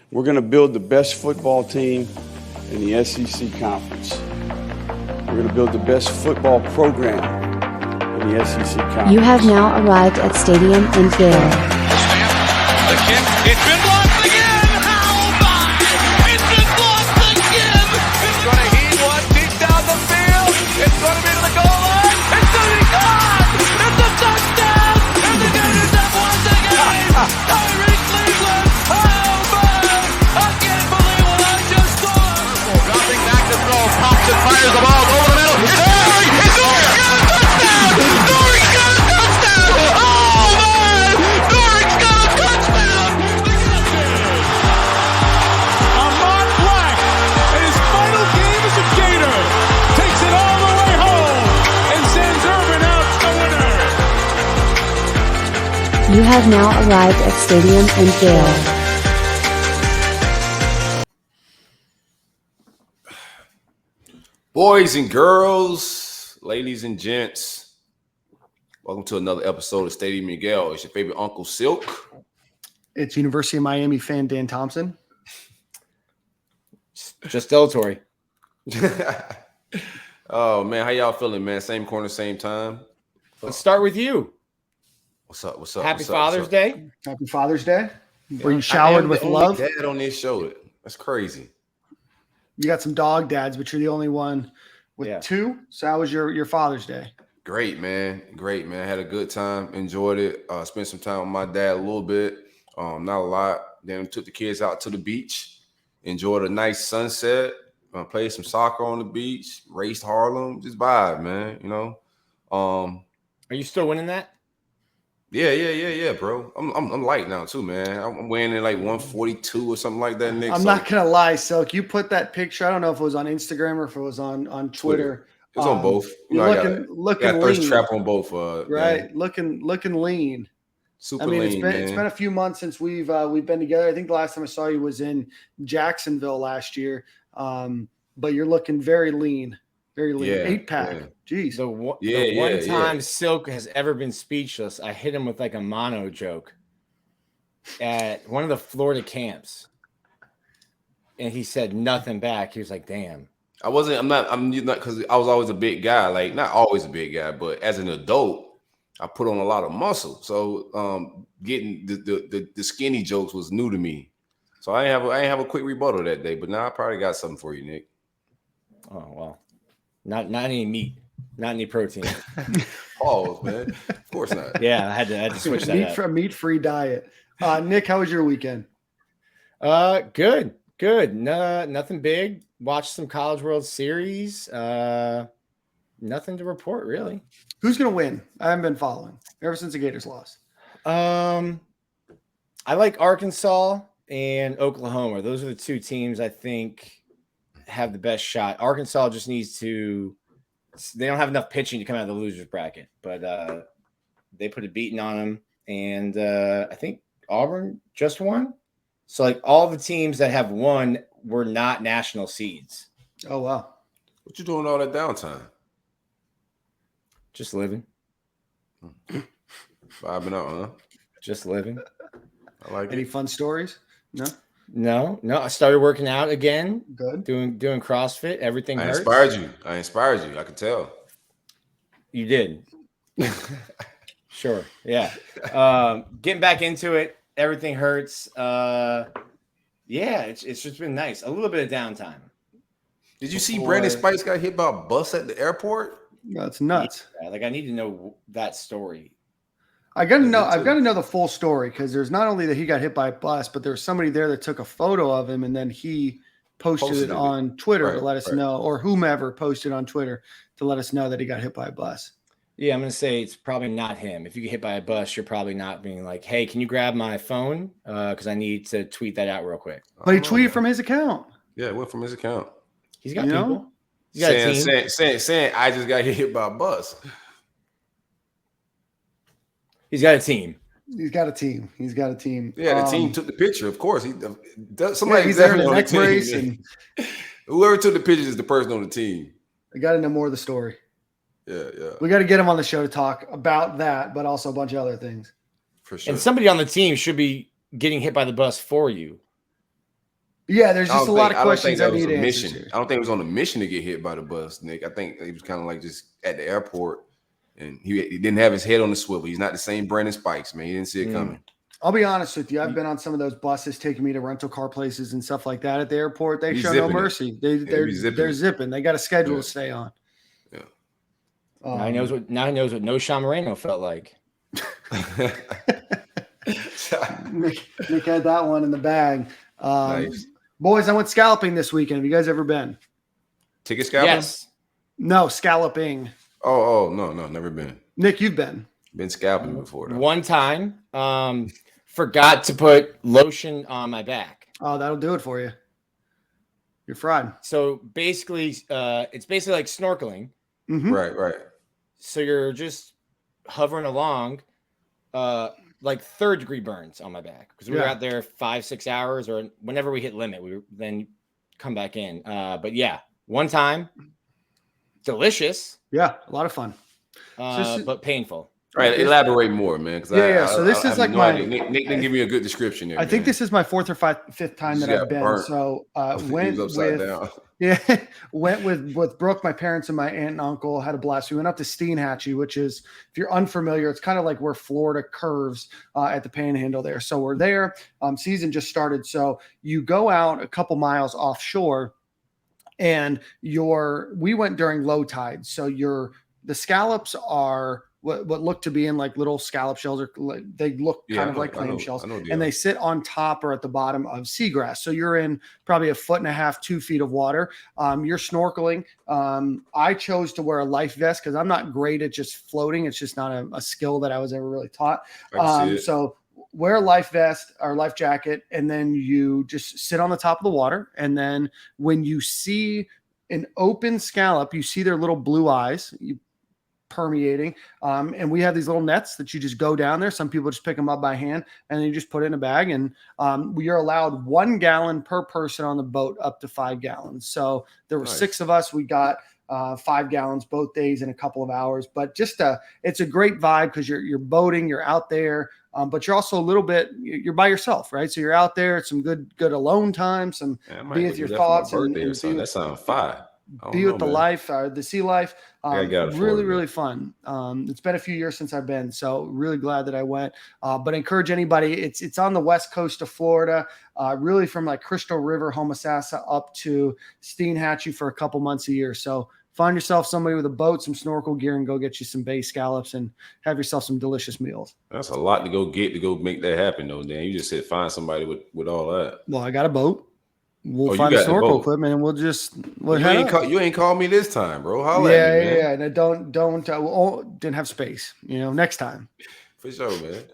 We're going to build the best football team in the SEC Conference. We're going to build the best football program in the SEC Conference. You have now arrived at Stadium in Gale. The kick, it's been blocked again! How about it? It's been blocked again! It's going to heat one deep down the field. It's going to be to the goal line. It's going to be gone! It's a touchdown! And the Gators have won the game! Tyreek Cleveland! How about it? I can't believe what I just saw! Dropping back to throw. Pops and fires the ball over the middle. It's Norrie! It's Norrie! Got a touchdown! Norrie's got a touchdown! Oh, man! Norrie's got a touchdown! Ahmad Black, in his final game as a Gator, takes it all the way home and sends Urban out the winner. You have now arrived at Stadium in Gale. Boys and girls, ladies and gents, welcome to another episode of Stadium Miguel. It's your favorite Uncle Silk. It's University of Miami fan Dan Thompson. Just deletory. Oh, man, how y'all feeling, man? Same corner, same time. Let's start with you. What's up? What's up? Happy what's up, Father's what's up? Day. Happy Father's Day. Were you I showered am with the only love? dad on this show. That's crazy. You got some dog dads, but you're the only one with two. So how was your Father's Day? Great, man. Great, man. Had a good time. Enjoyed it. Spent some time with my dad a little bit. Not a lot. Then took the kids out to the beach. Enjoyed a nice sunset. Played some soccer on the beach. Raced Harlem. Just vibe, man. You know. Are you still winning that? Yeah, bro. I'm light now too, man. I'm weighing in like 142 or something like that, Nick. I'm not gonna lie, Silk. You put that picture. I don't know if it was on Instagram or if it was on Twitter. It's on both. You You're know, looking got thirst lean. trap on both. Right, man. looking lean. Super I mean, lean, it's been a few months since we've been together. I think the last time I saw you was in Jacksonville last year. But you're looking very lean. Very lean. Yeah, 8-pack. yeah. Jeez. The one time Silk has ever been speechless, I hit him with like a mono joke at one of the Florida camps. And he said nothing back. He was like, damn. I'm not because I was always a big guy, like not always a big guy, but as an adult, I put on a lot of muscle. So getting the skinny jokes was new to me. So I ain't have a quick rebuttal that day, but now I probably got something for you, Nick. Oh, well. Not any meat, not any protein. Pause, man. Of course not. Yeah, I had to switch that up. Meat-free diet. Nick, how was your weekend? Good. No, nothing big. Watched some College World Series. Nothing to report, really. Who's going to win? I haven't been following ever since the Gators lost. I like Arkansas and Oklahoma. Those are the two teams I think have the best shot. Arkansas just needs to – they don't have enough pitching to come out of the loser's bracket, but they put a beating on them. And I think Auburn just won. So, like, all the teams that have won were not national seeds. Oh, wow. What you doing all that downtime? Just living. Vibing out, huh? Just living. I like Any it. fun stories? No. I started working out again. Good. Doing CrossFit. Everything hurts. I inspired you. I could tell. You did. Sure. Yeah. Getting back into it. Everything hurts. Yeah, it's just been nice. A little bit of downtime. Did you see Brandon Spice got hit by a bus at the airport? That's nuts. Yeah, like, I need to know that story. I've got to know the full story, because there's not only that he got hit by a bus, but there was somebody there that took a photo of him, and then he posted it on Twitter to let us know, or whomever posted on Twitter to let us know that he got hit by a bus. Yeah, I'm going to say it's probably not him. If you get hit by a bus, you're probably not being like, hey, can you grab my phone? Because I need to tweet that out real quick. But he tweeted from his account. Yeah, it went from his account. He's got people. He's got a team. Saying I just got hit by a bus. He's got a team. He's got a team. Yeah, the team took the picture. Of course, he's there in a neck brace, and whoever took the pictures is the person on the team. I got to know more of the story. Yeah. We got to get him on the show to talk about that, but also a bunch of other things. For sure. And somebody on the team should be getting hit by the bus for you. Yeah, there's just a lot of I don't think questions that I was need a answers mission. to. I don't think it was on a mission to get hit by the bus, Nick. I think he was kind of like just at the airport, and he didn't have his head on the swivel. He's not the same Brandon Spikes, man. He didn't see it coming. I'll be honest with you. I've been on some of those buses taking me to rental car places and stuff like that at the airport. They show no mercy. They're zipping. They got a schedule to stay on. Yeah. Now he knows what no Sean Moreno felt like. Nick had that one in the bag. Nice. Boys, I went scalloping this weekend. Have you guys ever been? Ticket scalping? Yes. No, scalloping. Oh, no, never been. Nick, you've been. Been scalping before, though. One time, forgot to put lotion on my back. Oh, that'll do it for you. You're fried. So basically, it's basically like snorkeling. Mm-hmm. Right. So you're just hovering along, like 3rd-degree burns on my back because we were out there 5-6 hours, or whenever we hit limit, we then come back in. But yeah, one time, delicious. Yeah, a lot of fun. But painful. Right, elaborate more, man. So this is like Nick didn't give me a good description there. I think this is my 4th or 5th time that I've been. Burnt. So went with Brooke, my parents, and my aunt and uncle. Had a blast. We went up to Steenhatchee, which is, if you're unfamiliar, it's kind of like where Florida curves at the Panhandle there. So we're there. Season just started. So you go out a couple miles offshore, and we went during low tide. So the scallops are what look to be in like little scallop shells, or they look kind of like clam shells, and they sit on top or at the bottom of seagrass. So you're in probably 1.5 to 2 feet of water. You're snorkeling. I chose to wear a life vest because I'm not great at just floating. It's just not a skill that I was ever really taught. So wear a life vest or life jacket, and then you just sit on the top of the water. And then when you see an open scallop, you see their little blue eyes permeating. And we have these little nets that you just go down there. Some people just pick them up by hand, and then you just put it in a bag. And we are allowed 1 gallon per person on the boat, up to 5 gallons. So there were 6 of us. We got 5 gallons both days in a couple of hours. But it's a great vibe because you're boating, you're out there, but you're also you're by yourself, right? So you're out there. It's some good alone time, be with your thoughts, and that sounds fire. Be with the life, the sea life. Really fun. It's been a few years since I've been, so really glad that I went. But encourage anybody. It's on the west coast of Florida, really from like Crystal River, Homosassa up to Steenhatchee for a couple months a year. So find yourself somebody with a boat, some snorkel gear, and go get you some bay scallops and have yourself some delicious meals. That's a lot to go make that happen, though, Dan. You just said find somebody with all that. Well, I got a boat. We'll find the snorkel equipment, and you ain't called me this time, bro. Holla at me, man. And don't didn't have space. Next time. For sure, man.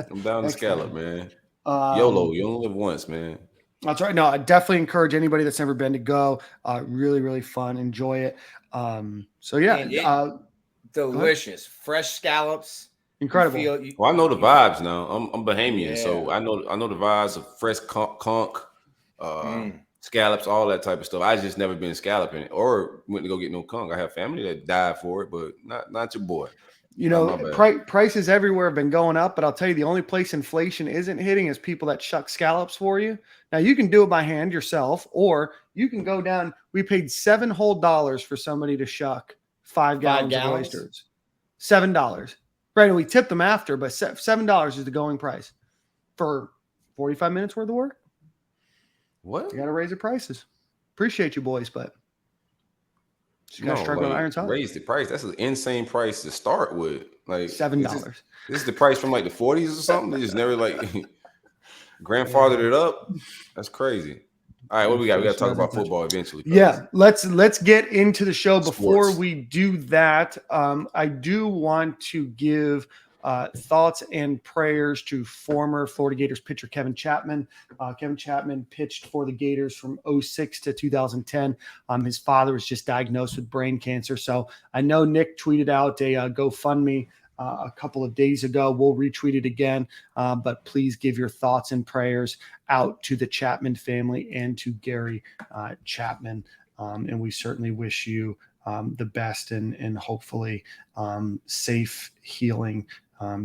I'm down to scallop, man. YOLO, you only live once, man. That's right. No, I definitely encourage anybody that's never been to go. Really fun. Enjoy it. Delicious, fresh scallops. Incredible. Well, I know the vibes now. I'm Bahamian, so I know the vibes of fresh conch. Scallops, all that type of stuff. I just never been scalloping or went to go get no conch. I have family that died for it, but not your boy. Prices everywhere have been going up, but I'll tell you, the only place inflation isn't hitting is people that shuck scallops for you. Now you can do it by hand yourself, or you can go down. We paid $7 whole for somebody to shuck 5 gallons of oysters. $7. Right, and we tipped them after, but $7 is the going price for 45 minutes worth of work. What? You got to raise the prices. Appreciate you, boys, but you got to strike with iron's hot. Raise the price. That's an insane price to start with. Like $7. This is the price from like the 40s or something. They just never like grandfathered it up. That's crazy. All right, what we got? We got to talk about football eventually. Yeah, let's get into the show. Before we do that, I do want to give thoughts and prayers to former Florida Gators pitcher Kevin Chapman. Kevin Chapman pitched for the Gators from 2006 to 2010. His father was just diagnosed with brain cancer. So I know Nick tweeted out a GoFundMe a couple of days ago. We'll retweet it again, but please give your thoughts and prayers out to the Chapman family and to Gary Chapman. And we certainly wish you the best and hopefully safe healing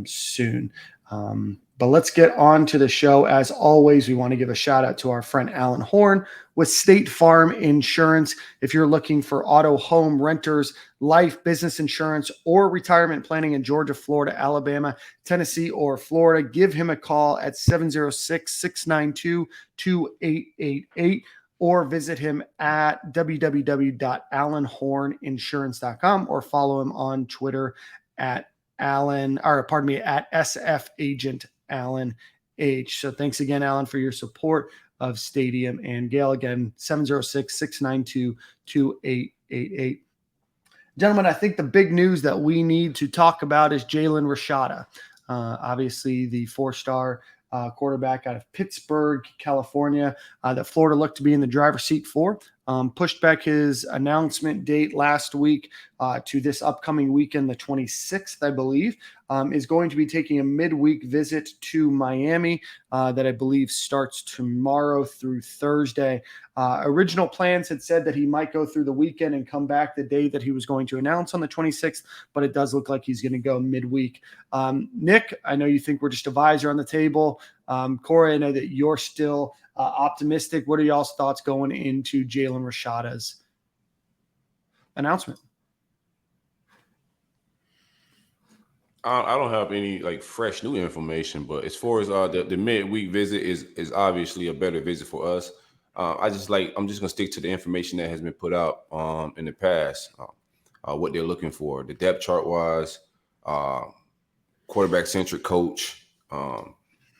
soon. But let's get on to the show. As always, we want to give a shout out to our friend Alan Horn with State Farm Insurance. If you're looking for auto, home, renters, life, business insurance, or retirement planning in Georgia, Florida, Alabama, Tennessee, or Florida, give him a call at 706-692-2888 or visit him at www.alanhorninsurance.com or follow him on Twitter at SF Agent Alan H. So thanks again, Alan, for your support of Stadium and Gale. Again, 706-692-2888. Gentlemen, I think the big news that we need to talk about is Jalen Rashada. Obviously, the four-star quarterback out of Pittsburgh, California, that Florida looked to be in the driver's seat for. Pushed back his announcement date last week to this upcoming weekend, the 26th, I believe, is going to be taking a midweek visit to Miami that I believe starts tomorrow through Thursday. Original plans had said that he might go through the weekend and come back the day that he was going to announce on the 26th, but it does look like he's going to go midweek. Nick, I know you think we're just a visor on the table. Corey, I know that you're still optimistic. What are y'all's thoughts going into Jalen Rashada's announcement? I don't have any like fresh new information, but as far as the midweek visit is obviously a better visit for us. I'm just gonna stick to the information that has been put out in the past, what they're looking for, the depth chart wise, quarterback centric coach,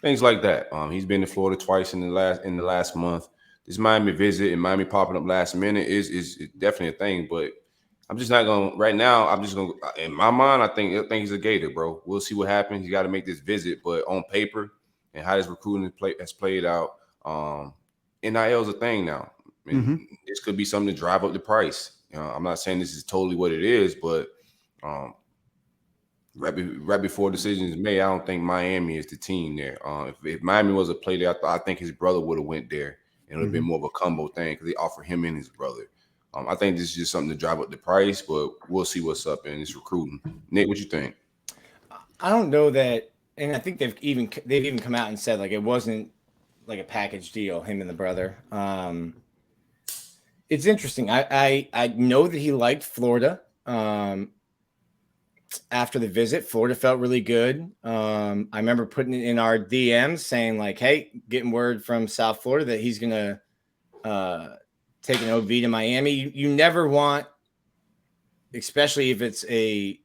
things like that. He's been to Florida twice in the last month. This Miami visit and Miami popping up last minute is definitely a thing, but I'm just not going right now. I'm just going to, in my mind, I think he's a Gator, bro. We'll see what happens. You got to make this visit, but on paper and how this recruiting has played out, NIL is a thing now. I mean, this could be something to drive up the price. I'm not saying this is totally what it is, but right before decision is made, I don't think Miami is the team there. If Miami was a play there, I think his brother would have went there, and it would have been more of a combo thing because they offer him and his brother. I think this is just something to drive up the price, but we'll see what's up in this recruiting. Nick, what you think? I don't know that, and I think they've even come out and said like it wasn't like a package deal, him and the brother. It's interesting. I know that he liked Florida. After the visit, Florida felt really good. I remember putting it in our DMs saying like, hey, getting word from South Florida that he's going to take an OV to Miami. You never want, especially if it's a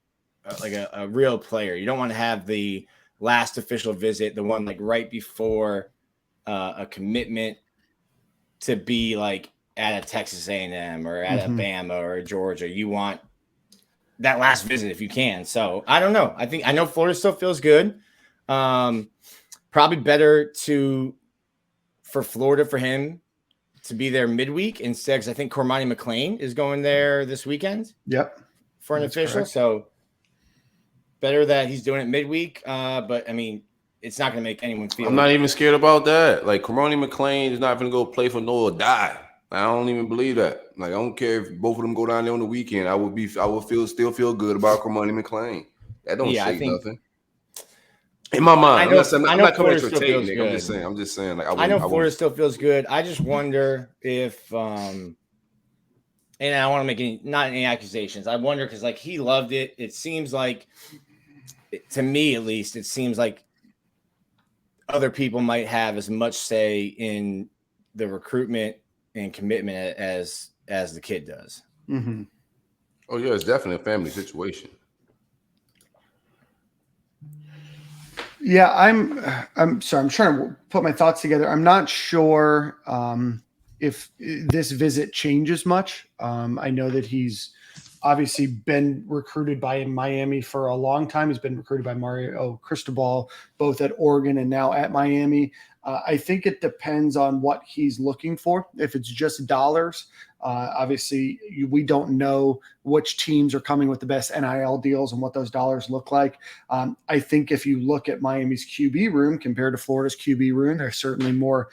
real player, you don't want to have the last official visit, the one like right before a commitment to be like at a Texas A&M or at a Bama or a Georgia. You want that last visit if you can. So I don't know. I know Florida still feels good. Probably better for Florida for him to be there midweek instead, because I think Cormani McClain is going there this weekend. Yep. For an official. Correct. So better that he's doing it midweek. But I mean, it's not going to make anyone feel. I'm not even scared about that. Like Cormani McClain is not going to go play for Noah die. I don't even believe that. Like I don't care if both of them go down there on the weekend. I would still feel good about Cormani McClain. That don't say nothing. In my mind, I'm not coming to a tape, Nick. I'm just saying. Like I know Florida still feels good. I just wonder if, and I don't want to make not any accusations. I wonder because like he loved it. It seems like, to me at least, it seems like other people might have as much say in the recruitment and commitment as the kid does. Mm-hmm. Oh yeah, it's definitely a family situation. Yeah, I'm sorry. I'm trying to put my thoughts together. I'm not sure if this visit changes much. I know that he's obviously been recruited by Miami for a long time. He's been recruited by Mario Cristobal, both at Oregon and now at Miami. I think it depends on what he's looking for. If it's just dollars, obviously we don't know which teams are coming with the best NIL deals and what those dollars look like. I think if you look at Miami's QB room compared to Florida's QB room, there's certainly more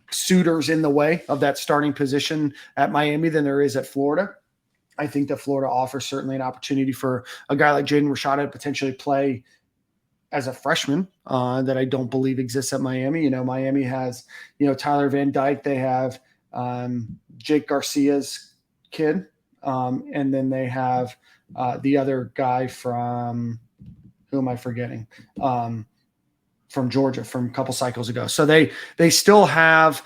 suitors in the way of that starting position at Miami than there is at Florida. I think that Florida offers certainly an opportunity for a guy like Jalen Rashada to potentially play as a freshman that I don't believe exists at Miami. Miami has, Tyler Van Dyke. They have Jake Garcia's kid. And then they have the other guy from, who am I forgetting? From Georgia from a couple cycles ago. So they still have,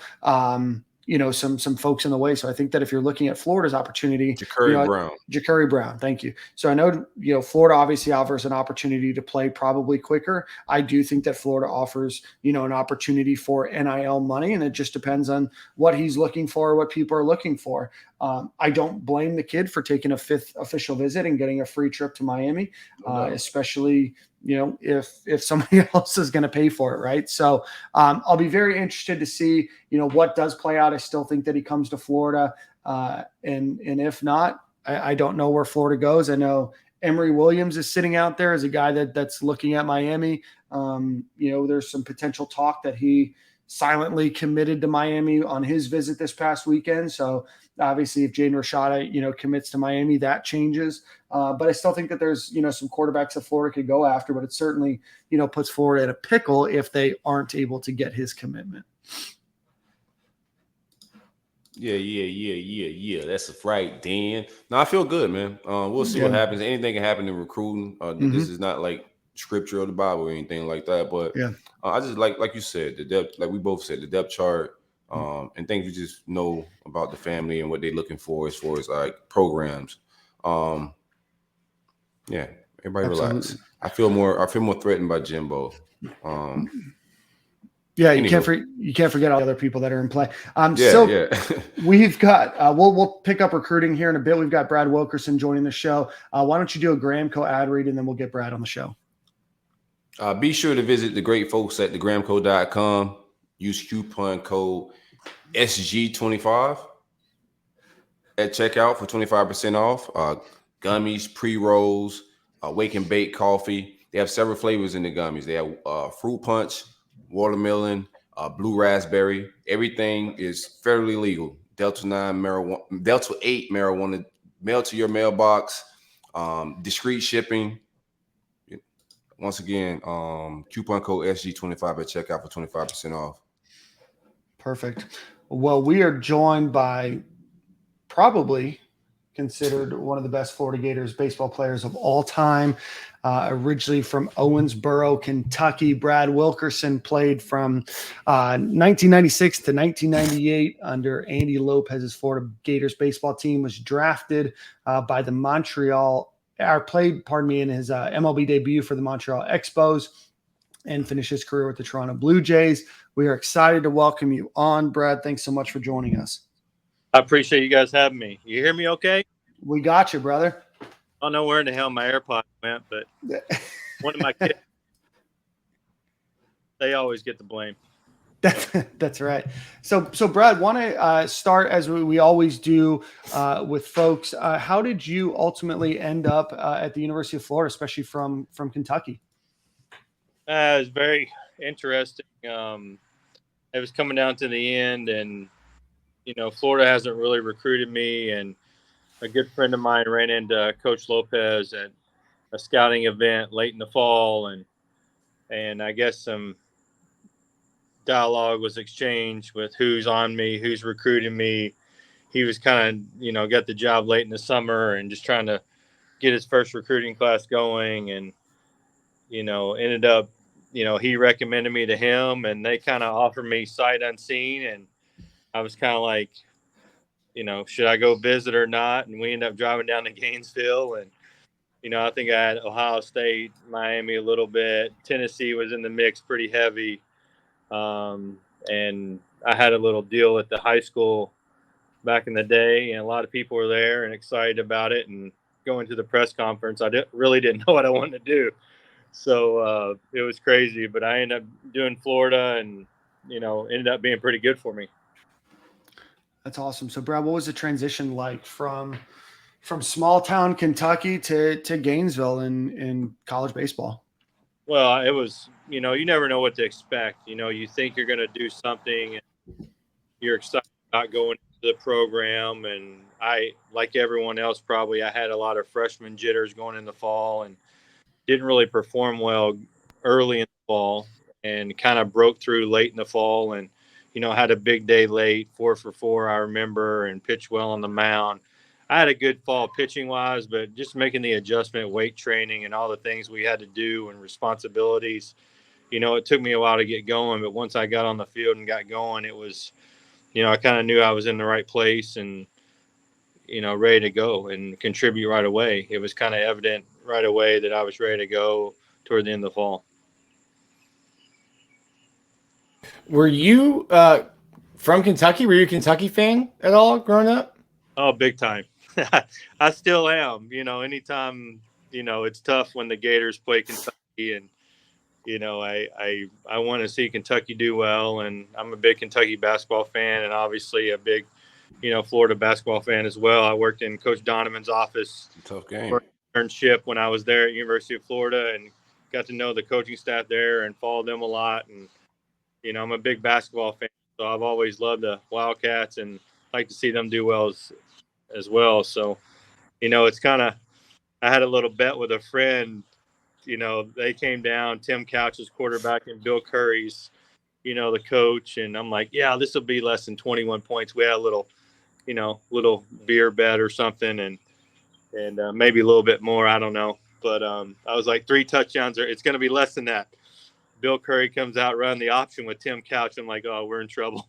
some folks in the way. So I think that if you're looking at Florida's opportunity, Ja'Carri Brown, thank you. So I know, Florida obviously offers an opportunity to play probably quicker. I do think that Florida offers, an opportunity for NIL money, and it just depends on what he's looking for, what people are looking for. I don't blame the kid for taking a 5th official visit and getting a free trip to Miami, especially, if somebody else is going to pay for it. Right. So I'll be very interested to see, what does play out. I still think that he comes to Florida. And if not, I don't know where Florida goes. I know Emory Williams is sitting out there as a guy that's looking at Miami. There's some potential talk that he silently committed to Miami on his visit this past weekend. So obviously if Jaden Rashada, commits to Miami, that changes. But I still think that there's, some quarterbacks that Florida could go after, but it certainly, puts Florida in a pickle if they aren't able to get his commitment. Yeah. That's right, Dan. No, I feel good, man. We'll see what happens. Anything can happen in recruiting. This is not like scripture or the Bible or anything like that. But I just like you said, the depth, like we both said, the depth chart, and things we just know about the family and what they're looking for as far as like programs. Everybody relax. I feel more threatened by Jimbo. You can't forget all the other people that are in play. We've got we'll pick up recruiting here in a bit. We've got Brad Wilkerson joining the show. Why don't you do a Gramco ad read and then we'll get Brad on the show. Be sure to visit the great folks at thegramco.com. Use coupon code SG25 at checkout for 25% off. Gummies, pre-rolls, wake and bake coffee. They have several flavors in the gummies. They have fruit punch, watermelon, blue raspberry. Everything is fairly legal. Delta 8 marijuana, mail to your mailbox, discreet shipping. Once again, coupon code SG25 at checkout for 25% off. Perfect. Well, we are joined by probably considered one of the best Florida Gators baseball players of all time. Originally from Owensboro, Kentucky. Brad Wilkerson played from 1996 to 1998 under Andy Lopez's Florida Gators baseball team. Was drafted by the in his MLB debut for the Montreal Expos and finished his career with the Toronto Blue Jays. We are excited to welcome you on, Brad. Thanks so much for joining us. I appreciate you guys having me. You hear me okay? We got you, brother. I don't know where in the hell my AirPods went, but one of my kids, they always get the blame. That's right. So Brad, want to start as we always do with folks. How did you ultimately end up at the University of Florida, especially from Kentucky? It was very interesting. It was coming down to the end, and Florida hasn't really recruited me. And a good friend of mine ran into Coach Lopez at a scouting event late in the fall, and I guess some dialogue was exchanged with who's on me, who's recruiting me. He was kind of, got the job late in the summer and just trying to get his first recruiting class going. And, ended up, he recommended me to him, and they kind of offered me sight unseen. And I was kind of like, should I go visit or not? And we ended up driving down to Gainesville. And, I think I had Ohio State, Miami a little bit. Tennessee was in the mix pretty heavy. And I had a little deal at the high school back in the day, and a lot of people were there and excited about it. And going to the press conference, I really didn't know what I wanted to do. So it was crazy, but I ended up doing Florida and, ended up being pretty good for me. That's awesome. So Brad, what was the transition like from small town Kentucky to Gainesville in college baseball? Well, it was, you never know what to expect. You think you're going to do something and you're excited about going to the program. And I, like everyone else, probably I had a lot of freshman jitters going in the fall and didn't really perform well early in the fall and kind of broke through late in the fall and, had a big day late, 4 for 4, I remember, and pitched well on the mound. I had a good fall pitching wise, but just making the adjustment, weight training, and all the things we had to do and responsibilities, it took me a while to get going. But once I got on the field and got going, it was, I kind of knew I was in the right place and, ready to go and contribute right away. It was kind of evident right away that I was ready to go toward the end of the fall. Were you from Kentucky? Were you a Kentucky fan at all growing up? Oh, big time. I still am. Anytime, it's tough when the Gators play Kentucky, and, I want to see Kentucky do well. And I'm a big Kentucky basketball fan and obviously a big, Florida basketball fan as well. I worked in Coach Donovan's office. Tough game. For internship when I was there at University of Florida and got to know the coaching staff there and followed them a lot. And, I'm a big basketball fan, so I've always loved the Wildcats and like to see them do well as well. So, it's kind of, I had a little bet with a friend, they came down, Tim Couch's quarterback and Bill Curry's, the coach. And I'm like, yeah, this will be less than 21 points. We had a little beer bet or something and maybe a little bit more. I don't know. But I was like 3 touchdowns. It's going to be less than that. Bill Curry comes out running the option with Tim Couch. I'm like, oh, we're in trouble.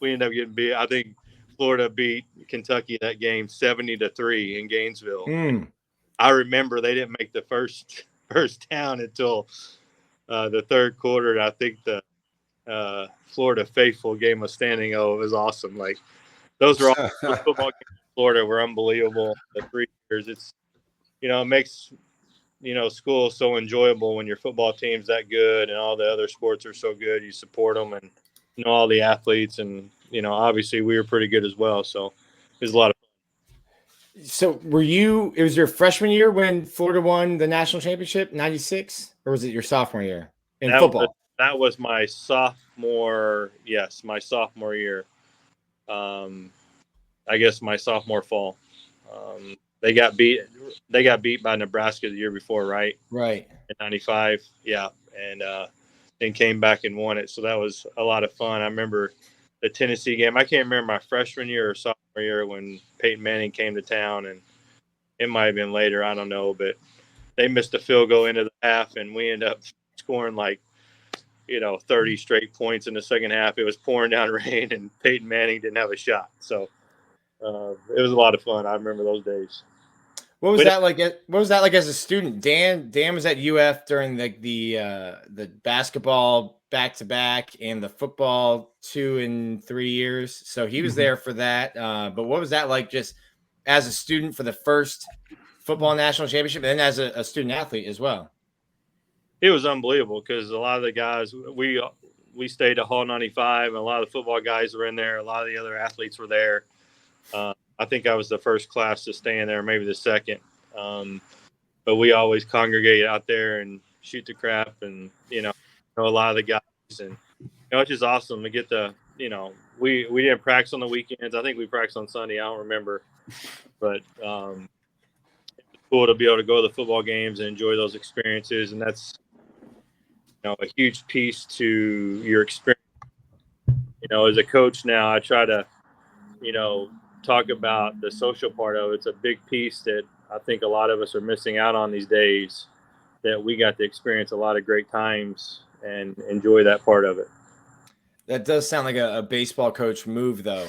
We end up getting beat. I think Florida beat Kentucky that game 70-3 in Gainesville. I remember they didn't make the first down until the third quarter. And I think the Florida faithful game of standing. Oh, it was awesome. Like those are all football games in Florida were unbelievable. The 3 years, it's, it makes, school so enjoyable when your football team's that good and all the other sports are so good. You support them and, all the athletes and, obviously we were pretty good as well. So it was a lot of fun. So it was your freshman year when Florida won the national championship, 96, or was it your sophomore year in football? That was my sophomore. Yes. My sophomore year. I guess my sophomore fall. They got beat by Nebraska the year before, right? Right. In 95. Yeah. And then came back and won it. So that was a lot of fun. I remember the Tennessee game. I can't remember my freshman year or sophomore year when Peyton Manning came to town, and it might have been later. I don't know, but they missed a field goal into the half, and we ended up scoring 30 straight points in the second half. It was pouring down rain, and Peyton Manning didn't have a shot. So it was a lot of fun. I remember those days. What was that like? What was that like as a student? Dan was at UF during the basketball back-to-back and the football 2 and 3 years. So he was there for that. But what was that like just as a student for the first football national championship and then as a student athlete as well? It was unbelievable because a lot of the guys, we stayed at Hall 95 and a lot of the football guys were in there. A lot of the other athletes were there. I think I was the first class to stay in there, maybe the second. But we always congregate out there and shoot the crap and, know a lot of the guys. And, it's just awesome to get we didn't practice on the weekends. I think we practiced on Sunday. I don't remember. But it's cool to be able to go to the football games and enjoy those experiences. And that's, a huge piece to your experience. As a coach now, I try to, talk about the social part of it. It's a big piece that I think a lot of us are missing out on these days, that we got to experience a lot of great times and enjoy that part of it. That does sound like a baseball coach move, though.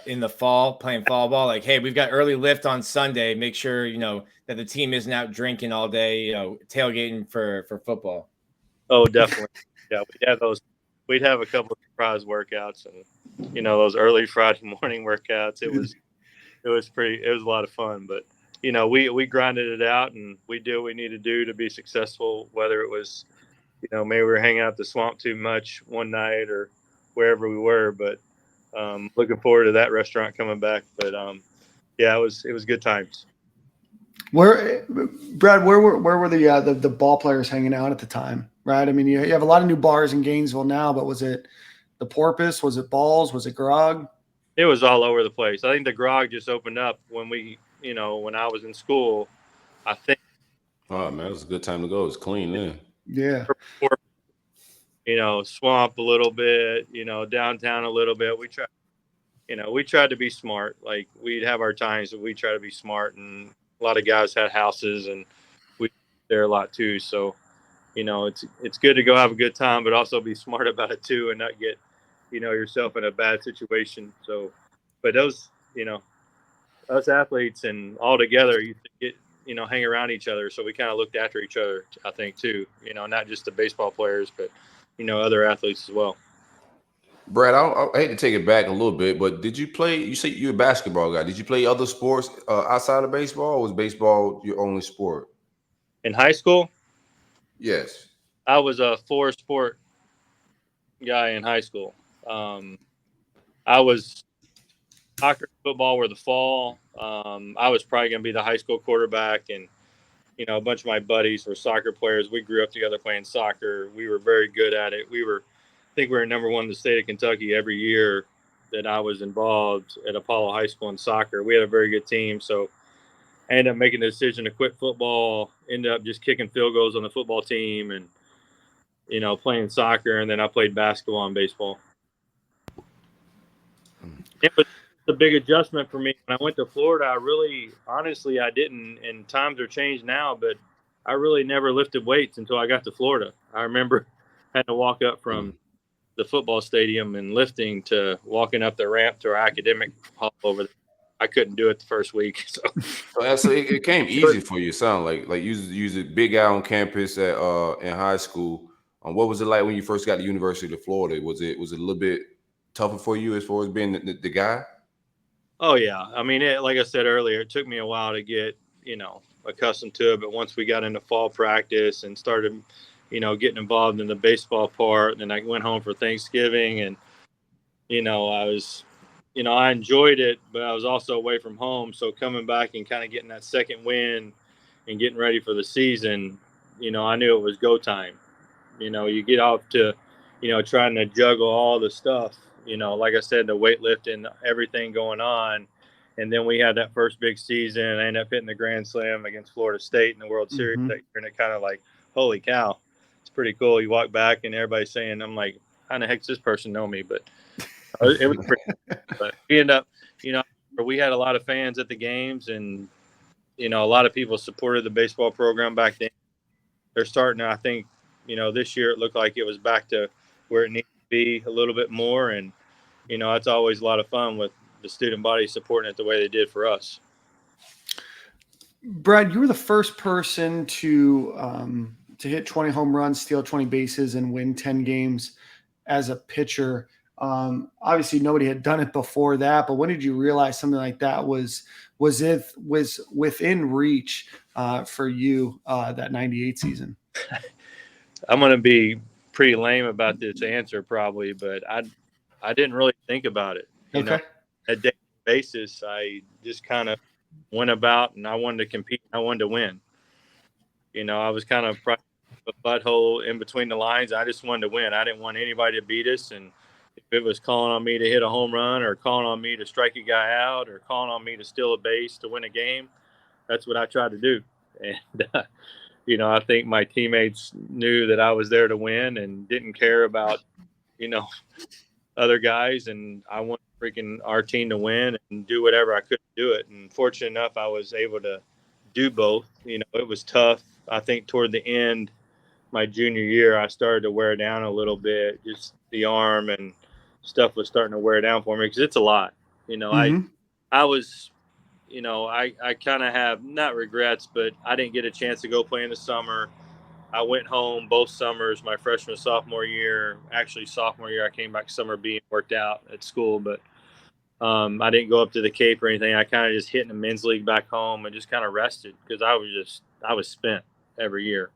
In the fall, playing fall ball, like, hey, we've got early lift on Sunday. Make sure, that the team isn't out drinking all day, tailgating for football. Oh, definitely. Yeah, we'd have a couple of surprise workouts and, those early Friday morning workouts. It was a lot of fun, but, we grinded it out and we did what we needed to do to be successful, whether it was, maybe we were hanging out at the swamp too much one night or wherever we were, but looking forward to that restaurant coming back. But yeah, it was good times. Brad, where were the ball players hanging out at the time? Right. I mean, you have a lot of new bars in Gainesville now, but was it the Porpoise? Was it Balls? Was it Grog? It was all over the place. I think the Grog just opened up when when I was in school. I think Oh man, it's a good time to go. It's clean then. Yeah. Swamp a little bit, downtown a little bit. We tried to be smart. Like, we'd have our times, but we try to be smart. And a lot of guys had houses, and we there a lot too. So, it's good to go have a good time, but also be smart about it too, and not get, yourself in a bad situation. So, but those, us athletes and all together, you get, hang around each other. So we kind of looked after each other, I think too. Not just the baseball players, but other athletes as well. Brad, I hate to take it back a little bit, but did you play? You say you're a basketball guy. Did you play other sports outside of baseball, or was baseball your only sport? In high school? Yes. I was a 4-sport guy in high school. I was soccer, football were the fall. I was probably going to be the high school quarterback, and a bunch of my buddies were soccer players. We grew up together playing soccer. We were very good at it. I think we were number one in the state of Kentucky every year that I was involved at Apollo High School in soccer. We had a very good team, so I ended up making the decision to quit football. Ended up just kicking field goals on the football team, and playing soccer, and then I played basketball and baseball. It was a big adjustment for me. When I went to Florida, I didn't, and times are changed now, but I really never lifted weights until I got to Florida. I remember I had to walk up from the football stadium and lifting to walking up the ramp to our academic hall over there. I couldn't do it the first week. So it came easy for you. It sounded like you was a big guy on campus at in high school. What was it like when you first got to University of Florida? Was it a little bit tougher for you as far as being the guy? Oh yeah, I mean, like I said earlier, it took me a while to get accustomed to it. But once we got into fall practice and started, getting involved in the baseball part, and then I went home for Thanksgiving, and I was, I enjoyed it, but I was also away from home. So coming back and kind of getting that second win and getting ready for the season, I knew it was go time. You get off to, trying to juggle all the stuff, like I said, the weightlifting, everything going on. And then we had that first big season. I ended up hitting the Grand Slam against Florida State in the World Series that year. And it kind of like, holy cow, it's pretty cool. You walk back and everybody's saying, I'm like, how the heck does this person know me? But it was pretty but we ended up, we had a lot of fans at the games, and, a lot of people supported the baseball program back then. They're starting to, I think, this year it looked like it was back to where it needs to be a little bit more. And, it's always a lot of fun with the student body supporting it the way they did for us. Brad, you were the first person to hit 20 home runs, steal 20 bases, and win 10 games as a pitcher. Obviously nobody had done it before that, but when did you realize something like that was within reach for you that 98 season? I'm going to be pretty lame about this answer probably, but I didn't really think about it. Okay. At daily basis, I just kind of went about, and I wanted to compete. I wanted to win. I was kind of a butthole in between the lines. I just wanted to win. I didn't want anybody to beat us. And if it was calling on me to hit a home run, or calling on me to strike a guy out, or calling on me to steal a base to win a game, that's what I tried to do. And, I think my teammates knew that I was there to win and didn't care about, other guys. And I wanted freaking our team to win and do whatever I could to do it. And fortunate enough, I was able to do both. It was tough. I think toward the end, my junior year, I started to wear down a little bit. Just the arm and stuff was starting to wear down for me, because it's a lot. I was, I kind of have not regrets, but I didn't get a chance to go play in the summer. I went home both summers, my freshman and sophomore year. Actually, sophomore year, I came back summer being worked out at school, but I didn't go up to the Cape or anything. I kind of just hit in the men's league back home and just kind of rested, because I was spent every year.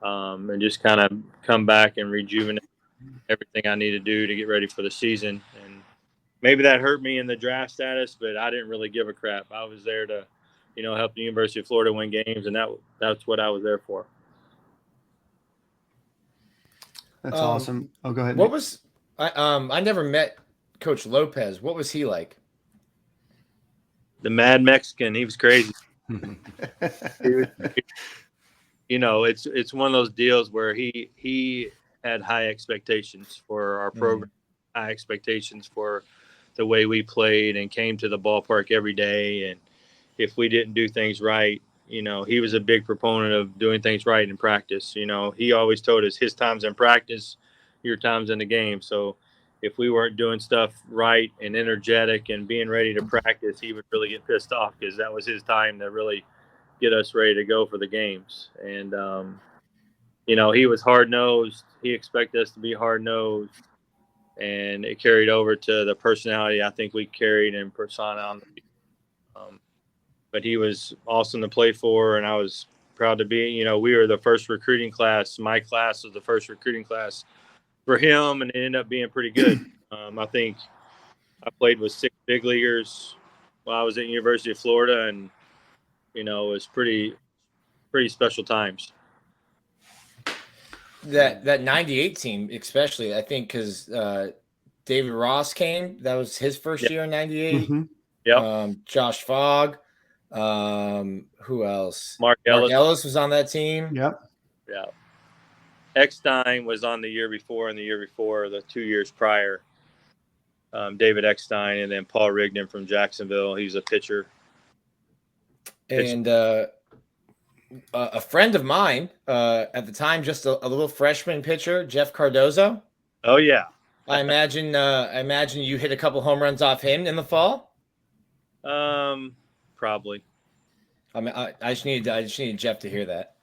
And just kind of come back and rejuvenate everything I need to do to get ready for the season. And maybe that hurt me in the draft status, but I didn't really give a crap. I was there to, help the University of Florida win games, and that's what I was there for. That's awesome. Oh, go ahead. What Nick. was I never met Coach Lopez. What was he like? The Mad Mexican. He was crazy. it's one of those deals where he had high expectations for our program, high expectations for the way we played and came to the ballpark every day. And if we didn't do things right, he was a big proponent of doing things right in practice. He always told us his time's in practice, your time's in the game. So if we weren't doing stuff right and energetic and being ready to practice, he would really get pissed off because that was his time to really get us ready to go for the games. And, he was hard-nosed. He expected us to be hard-nosed. And it carried over to the personality I think we carried in persona on the field. But he was awesome to play for, and I was proud to be. We were the first recruiting class. My class was the first recruiting class for him, and it ended up being pretty good. I think I played with 6 big leaguers while I was at University of Florida, and it was pretty special times. That 98 team, especially, I think, because David Ross came. That was his first year in 98. Mm-hmm. Yep. Josh Fogg. Who else? Mark Ellis was on that team. Yep. Yeah. Eckstein was on the year before, and the year before, the 2 years prior. David Eckstein, and then Paul Rigdon from Jacksonville. He's a pitcher. And a friend of mine at the time, just a little freshman pitcher, Jeff Cardozo. Oh yeah. I imagine you hit a couple home runs off him in the fall. Probably. I mean, I just need Jeff to hear that.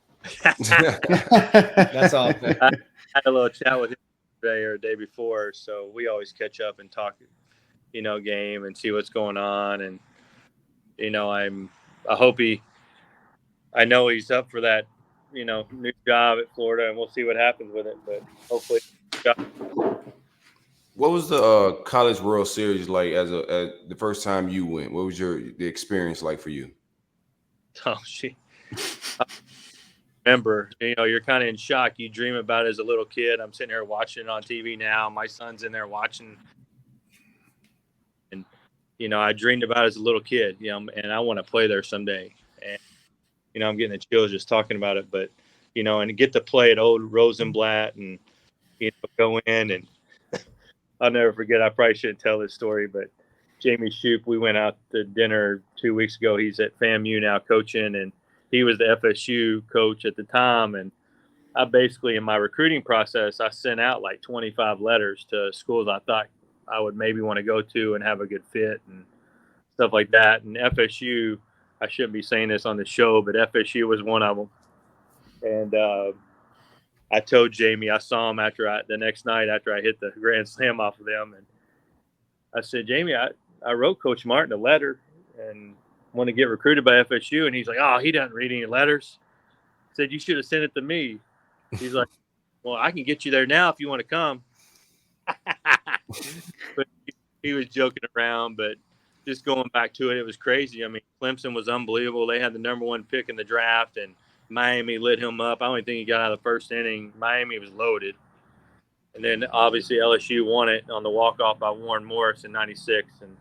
That's all. I had a little chat with him today or the day before, so we always catch up and talk, game and see what's going on. And I know he's up for that, new job at Florida, and we'll see what happens with it. But hopefully. What was the College World Series like as the first time you went? What was the experience like for you? Oh, I remember, you're kind of in shock. You dream about it as a little kid. I'm sitting here watching it on TV now. My son's in there watching. And, I dreamed about it as a little kid, and I want to play there someday. And, I'm getting the chills just talking about it. But, and get to play at old Rosenblatt and, go in. And I'll never forget, I probably shouldn't tell this story, but Jamie Shoup, we went out to dinner 2 weeks ago. He's at FAMU now coaching, and he was the FSU coach at the time. And I basically, in my recruiting process, I sent out like 25 letters to schools I thought I would maybe want to go to and have a good fit and stuff like that. And FSU, I shouldn't be saying this on the show, but FSU was one of them. And I told Jamie, I saw him the next night after I hit the grand slam off of them. And I said, Jamie, I wrote Coach Martin a letter and want to get recruited by FSU. And he's like, oh, he doesn't read any letters. I said, you should have sent it to me. He's like, well, I can get you there now if you want to come. But he was joking around, but just going back to it, it was crazy. I mean, Clemson was unbelievable. They had the number 1 pick in the draft, and Miami lit him up. I don't think he got out of the first inning. Miami was loaded. And then obviously LSU won it on the walk-off by Warren Morris in 96. And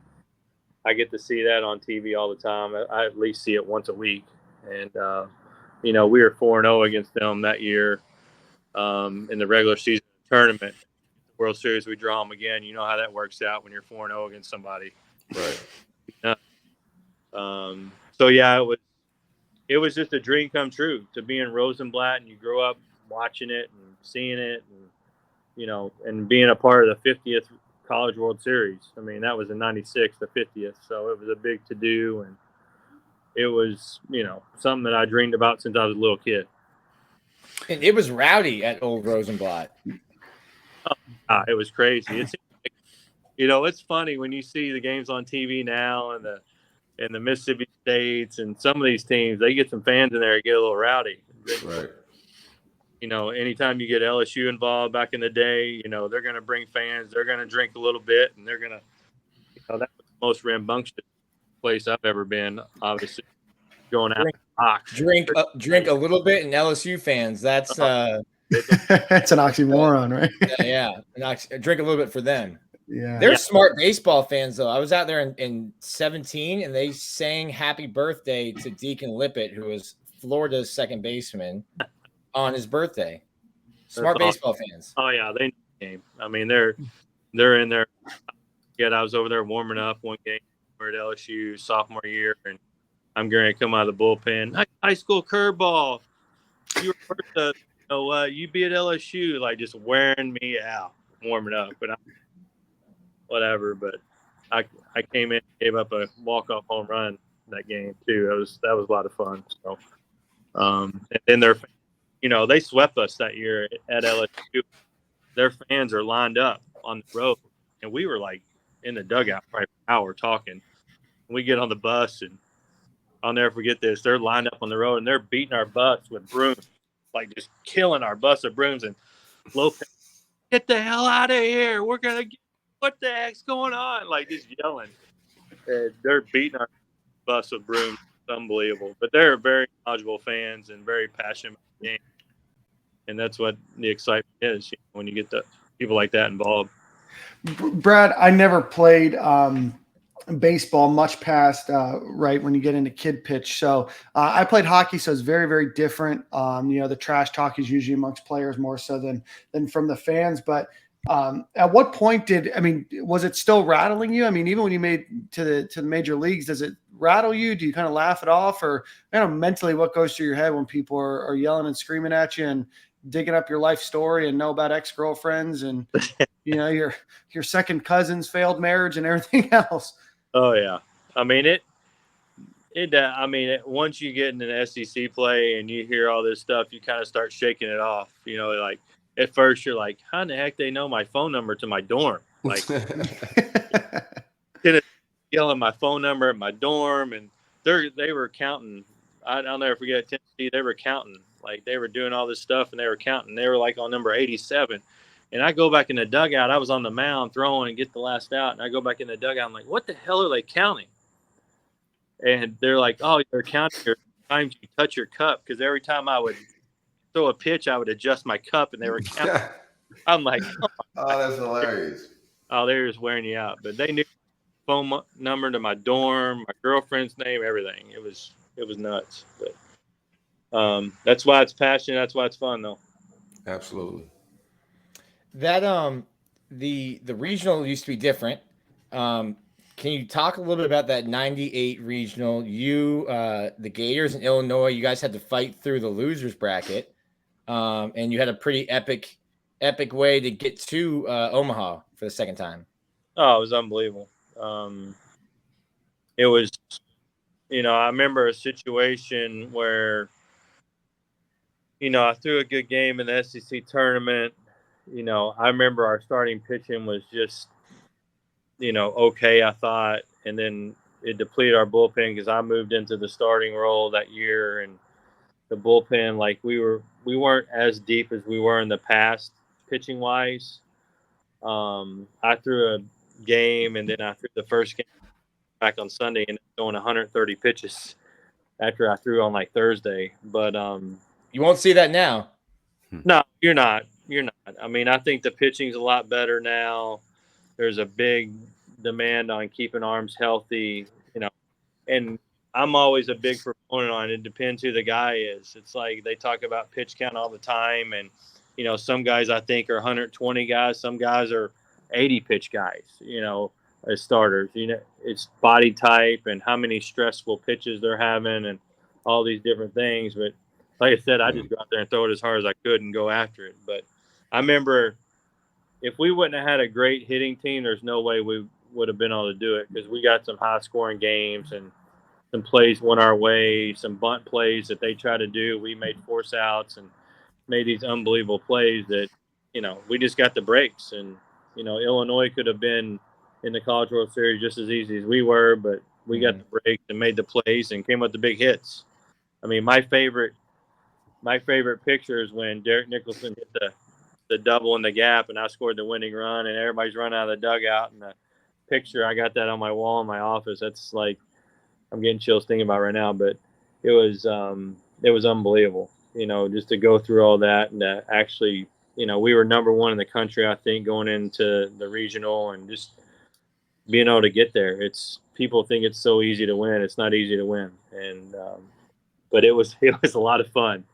I get to see that on TV all the time. I at least see it once a week. And, we were 4-0 against them that year in the regular season tournament. The World Series, we draw them again. You know how that works out when you're 4-0 against somebody. Right. So, yeah, it was just a dream come true to be in Rosenblatt, and you grow up watching it and seeing it and, and being a part of the 50th College World Series. I mean, that was in 96, the 50th. So it was a big to-do, and it was, something that I dreamed about since I was a little kid. And it was rowdy at old Rosenblatt. It was crazy. It's funny when you see the games on TV now and the Mississippi States and some of these teams, they get some fans in there and get a little rowdy. Right. Anytime you get LSU involved back in the day, they're going to bring fans. They're going to drink a little bit, and they're going to, that was the most rambunctious place I've ever been, obviously, going out. Drink a little bit, and LSU fans, that's that's an oxymoron, right? Yeah. Drink a little bit for them. Yeah. They're smart baseball fans, though. I was out there in 17, and they sang happy birthday to Deacon Lippett, who was Florida's second baseman. on his birthday. Smart baseball fans. Oh yeah, they know the game. I mean, they're in there. Yeah, I was over there warming up one game at LSU sophomore year, and I'm going to come out of the bullpen. High school curveball. You were first you be at LSU, like just wearing me out, warming up. But whatever. But I came in, gave up a walk-off home run that game too. That was a lot of fun. So, and then they swept us that year at LSU. Their fans are lined up on the road, and we were like in the dugout probably for an hour talking. We get on the bus, and I'll never forget this. They're lined up on the road, and they're beating our butts with brooms, like just killing our bus with brooms. And Lopez, get the hell out of here! We're gonna get, what the heck's going on? Like just yelling. And they're beating our bus with brooms. It's unbelievable. But they're very knowledgeable fans and very passionate about the game. And that's what the excitement is when you get the people like that involved. Brad, I never played baseball much past right when you get into kid pitch. So I played hockey, so it's very, very different. The trash talk is usually amongst players more so than from the fans. But at what point was it still rattling you? I mean, even when you made to the major leagues, does it rattle you? Do you kind of laugh it off, or mentally what goes through your head when people are yelling and screaming at you and digging up your life story and know about ex-girlfriends and your second cousin's failed marriage and everything else? Oh yeah, I mean once you get into the SEC play and you hear all this stuff, you kind of start shaking it off. Like at first you're like, how in the heck they know my phone number to my dorm? Like yelling my phone number at my dorm, and they were counting. I'll never forget Tennessee. They were counting. Like they were doing all this stuff and they were counting. They were like on number 87. And I go back in the dugout. I was on the mound throwing and get the last out. And I go back in the dugout. I'm like, what the hell are they counting? And they're like, oh, they're counting your times you touch your cup. Because every time I would throw a pitch, I would adjust my cup and they were counting. I'm like, oh, that's hilarious. Oh, they're just wearing you out. But they knew my phone number to my dorm, my girlfriend's name, everything. It was nuts. But that's why it's passionate. That's why it's fun, though. Absolutely. That the regional used to be different. Can you talk a little bit about that 98 regional? The Gators in Illinois, you guys had to fight through the losers bracket, and you had a pretty epic way to get to Omaha for the second time. Oh, it was unbelievable. It was, I remember a situation where, I threw a good game in the SEC tournament. I remember our starting pitching was just, okay, I thought. And then it depleted our bullpen because I moved into the starting role that year. And the bullpen, like we weren't as deep as we were in the past pitching wise. I threw a game and then I threw the first game back on Sunday and going 130 pitches after I threw on like Thursday. But you won't see that now. No, you're not. I mean, I think the pitching's a lot better now. There's a big demand on keeping arms healthy, and I'm always a big proponent on it. It depends who the guy is. It's like they talk about pitch count all the time, and some guys I think are 120 guys, some guys are 80 pitch guys, as starters. It's body type and how many stressful pitches they're having and all these different things. But like I said, I just go out there and throw it as hard as I could and go after it. But I remember if we wouldn't have had a great hitting team, there's no way we would have been able to do it because we got some high-scoring games and some plays went our way, some bunt plays that they tried to do. We made force outs and made these unbelievable plays that, we just got the breaks. And, Illinois could have been in the College World Series just as easy as we were, but we got the breaks and made the plays and came with the big hits. I mean, my favorite picture is when Derek Nicholson hit the double in the gap and I scored the winning run and everybody's running out of the dugout. And the picture, I got that on my wall in my office. That's like, I'm getting chills thinking about it right now, but it was unbelievable, just to go through all that and to actually, we were number one in the country, I think, going into the regional and just being able to get there. People think it's so easy to win. It's not easy to win. And, but it was a lot of fun.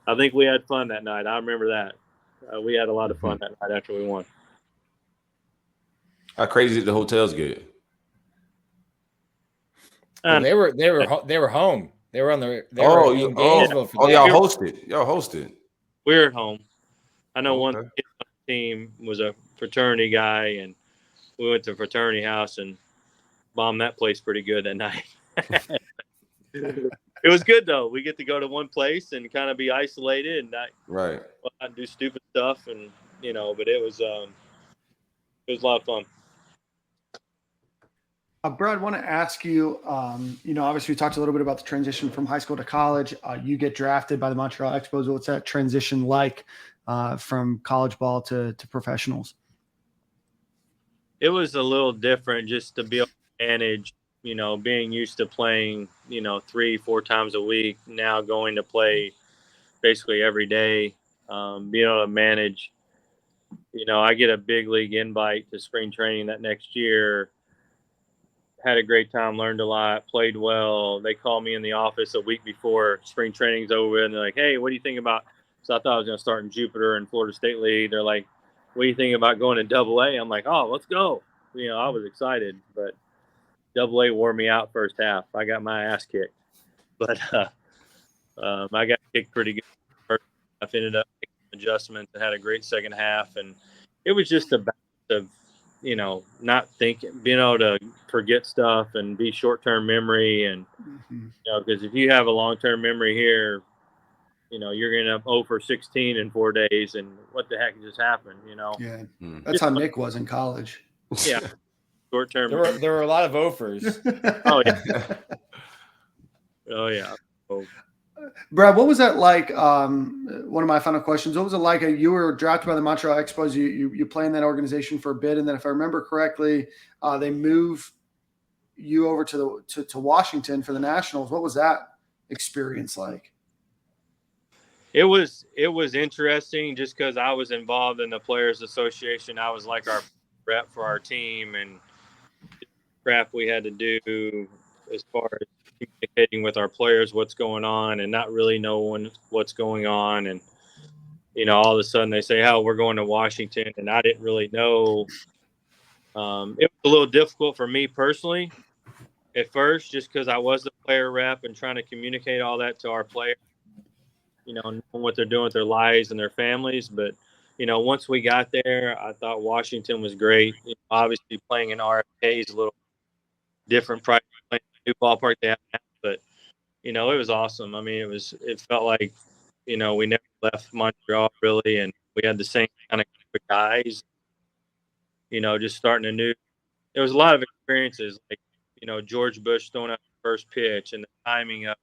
I think we had fun that night. I remember that. We had a lot of fun that night after we won. How crazy did the hotels get? Well, they were home. They were in Gainesville for that. Y'all hosted. We were at home. I know Okay. one kid on the team was a fraternity guy, and we went to a fraternity house and bombed that place pretty good that night. It was good though. We get to go to one place and kind of be isolated and not do stupid stuff, and but it was a lot of fun. Brad, I want to ask you, obviously we talked a little bit about the transition from high school to college. You get drafted by the Montreal Expos. What's that transition like from college ball to professionals? It was a little different just to be able to manage, being used to playing, 3-4 times a week, now going to play basically every day, being able to manage, I get a big league invite to spring training that next year. Had a great time, learned a lot, played well. They called me in the office a week before spring training's over, and they're like, "Hey, what do you think about?" So I thought I was going to start in Jupiter and Florida State League. They're like, "What do you think about going to Double-A?" I'm like, "Oh, let's go." I was excited, but Double-A wore me out first half. I got my ass kicked, but I got kicked pretty good. First half, ended up making adjustments and had a great second half, and it was just a balance of not thinking, being able to forget stuff and be short-term memory. And, because if you have a long-term memory here, you're going to 0 for 16 in 4 days. And what the heck just happened, Yeah. That's how Nick was in college. Yeah. Short-term. There were a lot of offers. Oh, yeah. Oh, yeah. Oh. Brad, what was that like? One of my final questions. What was it like? You were drafted by the Montreal Expos. You play in that organization for a bit, and then, if I remember correctly, they move you over to Washington for the Nationals. What was that experience like? It was interesting just because I was involved in the Players Association. I was like our rep for our team, and crap we had to do as far as communicating with our players what's going on and not really knowing what's going on. And all of a sudden they say, "Oh, we're going to Washington," and I didn't really know. It was a little difficult for me personally at first, just because I was the player rep and trying to communicate all that to our players, knowing what they're doing with their lives and their families. But once we got there, I thought Washington was great. Obviously playing in RFK is a little different price playing the new ballpark they have now, but it was awesome. I mean, it felt like we never left Montreal really, and we had the same kind of guys. Just starting anew. There was a lot of experiences, like George Bush throwing out the first pitch and the timing of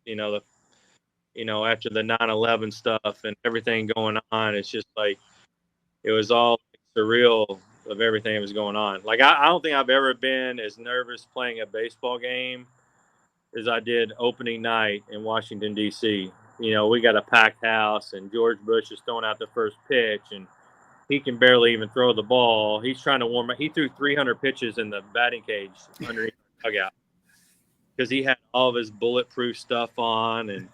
after the 9/11 stuff and everything going on. It's just like it was all surreal of everything that was going on. Like I don't think I've ever been as nervous playing a baseball game as I did opening night in Washington, D.C. We got a packed house, and George Bush is throwing out the first pitch, and he can barely even throw the ball. He's trying to warm up. He threw 300 pitches in the batting cage underneath the dugout because he had all of his bulletproof stuff on, and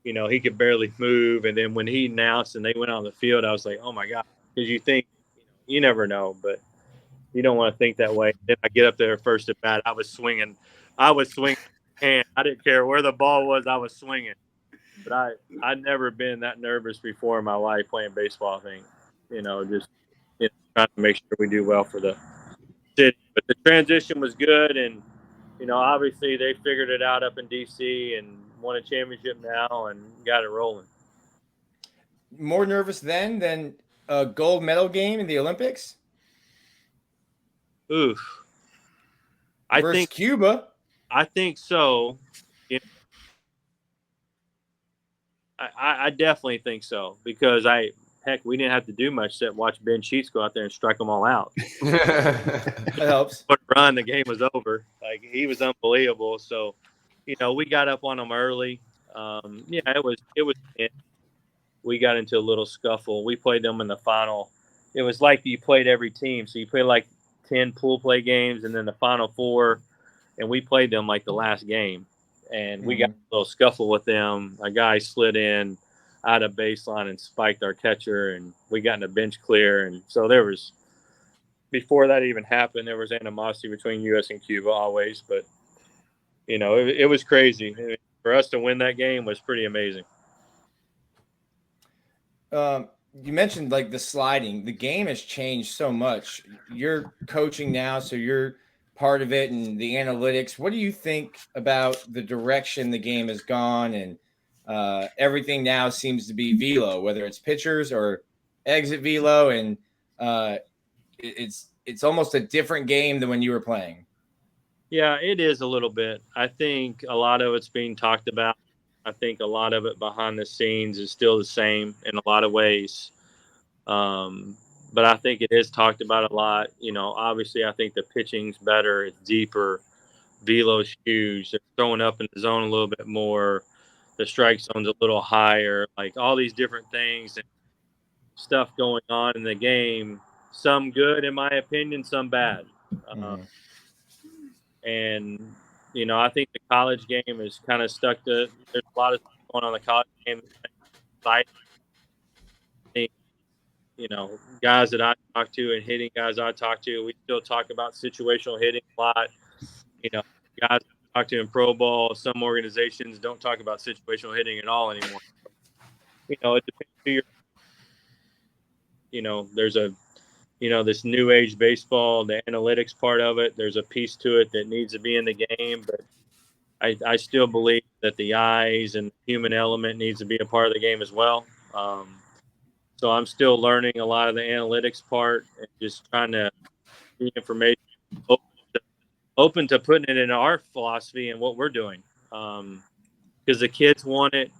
he could barely move. And then when he announced and they went on the field, I was like, oh my God, because you think you never know, but you don't want to think that way. Then I get up there first at bat. I was swinging, and I didn't care where the ball was. I was swinging, but I'd never been that nervous before in my life playing baseball. I think, just trying to make sure we do well for the city. But the transition was good, and obviously they figured it out up in DC and won a championship now and got it rolling. More nervous then than a gold medal game in the Olympics? Oof. I think Cuba. I think so. I definitely think so, because we didn't have to do much except watch Ben Sheets go out there and strike them all out. That helps. But run, the game was over. Like, he was unbelievable. So, we got up on them early. It was. We got into a little scuffle. We played them in the final. It was like you played every team. So you played like 10 pool play games and then the final 4, and we played them like the last game. And we got a little scuffle with them. A guy slid in. out of baseline and spiked our catcher, and we got in a bench clear. And so there was, before that even happened, there was animosity between U.S. and Cuba always. But, you know, it was crazy. For us to win that game was pretty amazing. You mentioned like the sliding. The game has changed so much. You're coaching now, so you're part of it, and the analytics. What do you think about the direction the game has gone? And everything now seems to be velo, whether it's pitchers or exit velo, and it's almost a different game than when you were playing. Yeah, it is a little bit. I think a lot of it's being talked about. I think a lot of it behind the scenes is still the same in a lot of ways. But I think it is talked about a lot. You know, obviously I think the pitching's better. It's deeper. Velo's huge. They're throwing up in the zone a little bit more. The strike zone's a little higher. Like all these different things and stuff going on in the game. Some good, in my opinion, some bad. And, you know, I think the college game is kind of stuck to – there's a lot of stuff going on in the college game. I think, you know, guys that I talk to and hitting guys I talk to, we still talk about situational hitting a lot. You know, guys I talk to in pro ball, some organizations don't talk about situational hitting at all anymore. You know, it depends who you're – you know, there's a – you know, this new age baseball, the analytics part of it, there's a piece to it that needs to be in the game. But I still believe that the eyes and human element needs to be a part of the game as well. So I'm still learning a lot of the analytics part and just trying to be information open to putting it in our philosophy and what we're doing. Because the kids want it.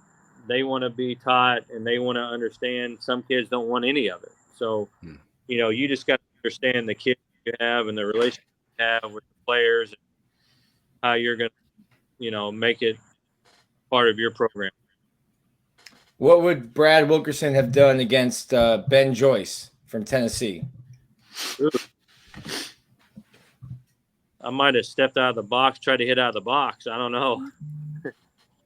They want to be taught and they want to understand. Some kids don't want any of it. So, you know, you just got to understand the kids you have and the relationship you have with the players and how you're going to, you know, make it part of your program. What would Brad Wilkerson have done against Ben Joyce from Tennessee? Ooh. I might have stepped out of the box, tried to hit out of the box. I don't know.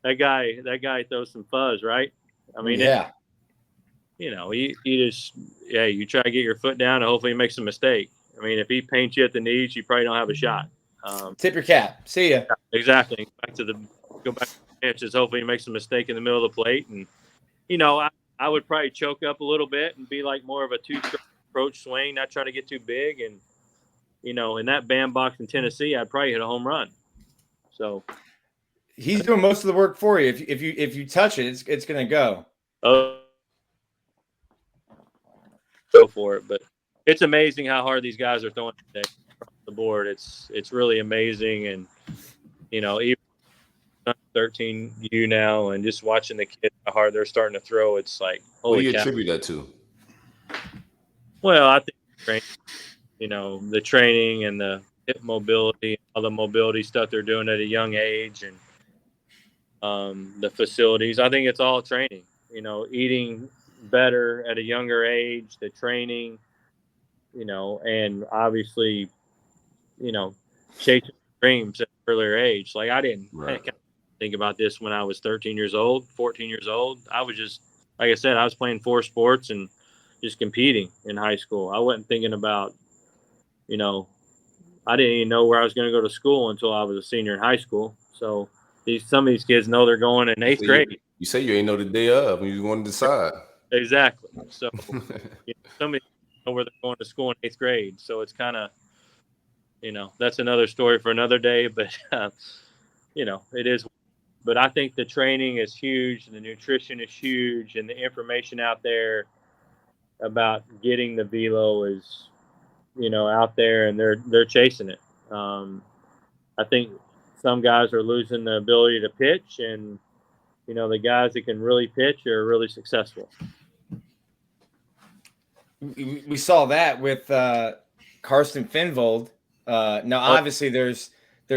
That guy throws some fuzz, right? I mean, yeah. You know, you just, you try to get your foot down and hopefully you make some mistake. I mean, if he paints you at the knees, you probably don't have a shot. Tip your cap. See ya. Exactly. Go back to the pitches. Hopefully you make some mistake in the middle of the plate. And, you know, I would probably choke up a little bit and be like more of a two-stroke approach swing, not try to get too big. And, you know, in that bandbox in Tennessee, I'd probably hit a home run. So he's doing most of the work for you. If you touch it, it's going to go. Go for it. But it's amazing how hard these guys are throwing today across the board. It's really amazing. And, you know, even 13U now and just watching the kids how hard they're starting to throw, it's like, holy what do you cow. attribute that to? Well, I think the training and the hip mobility, all the mobility stuff they're doing at a young age, and the facilities. I think it's all training. You know, eating better at a younger age, the training, you know, and obviously, you know, chasing dreams at an earlier age. Like I didn't think about this when I was 13 years old, 14 years old. I was just, like I said, I was playing 4 sports and just competing in high school. I wasn't thinking about, you know, I didn't even know where I was going to go to school until I was a senior in high school. So some of these kids know they're going in 8th grade. You say you ain't know the day of when you want to decide. Exactly. So you know, some of them know where they're going to school in 8th grade. So it's kind of, you know, that's another story for another day. But, you know, it is. But I think the training is huge. And the nutrition is huge. And the information out there about getting the velo is, you know, out there, and they're chasing it. I think some guys are losing the ability to pitch, and, you know, the guys that can really pitch are really successful. We saw that with Karsten Finvold. Now, obviously, there's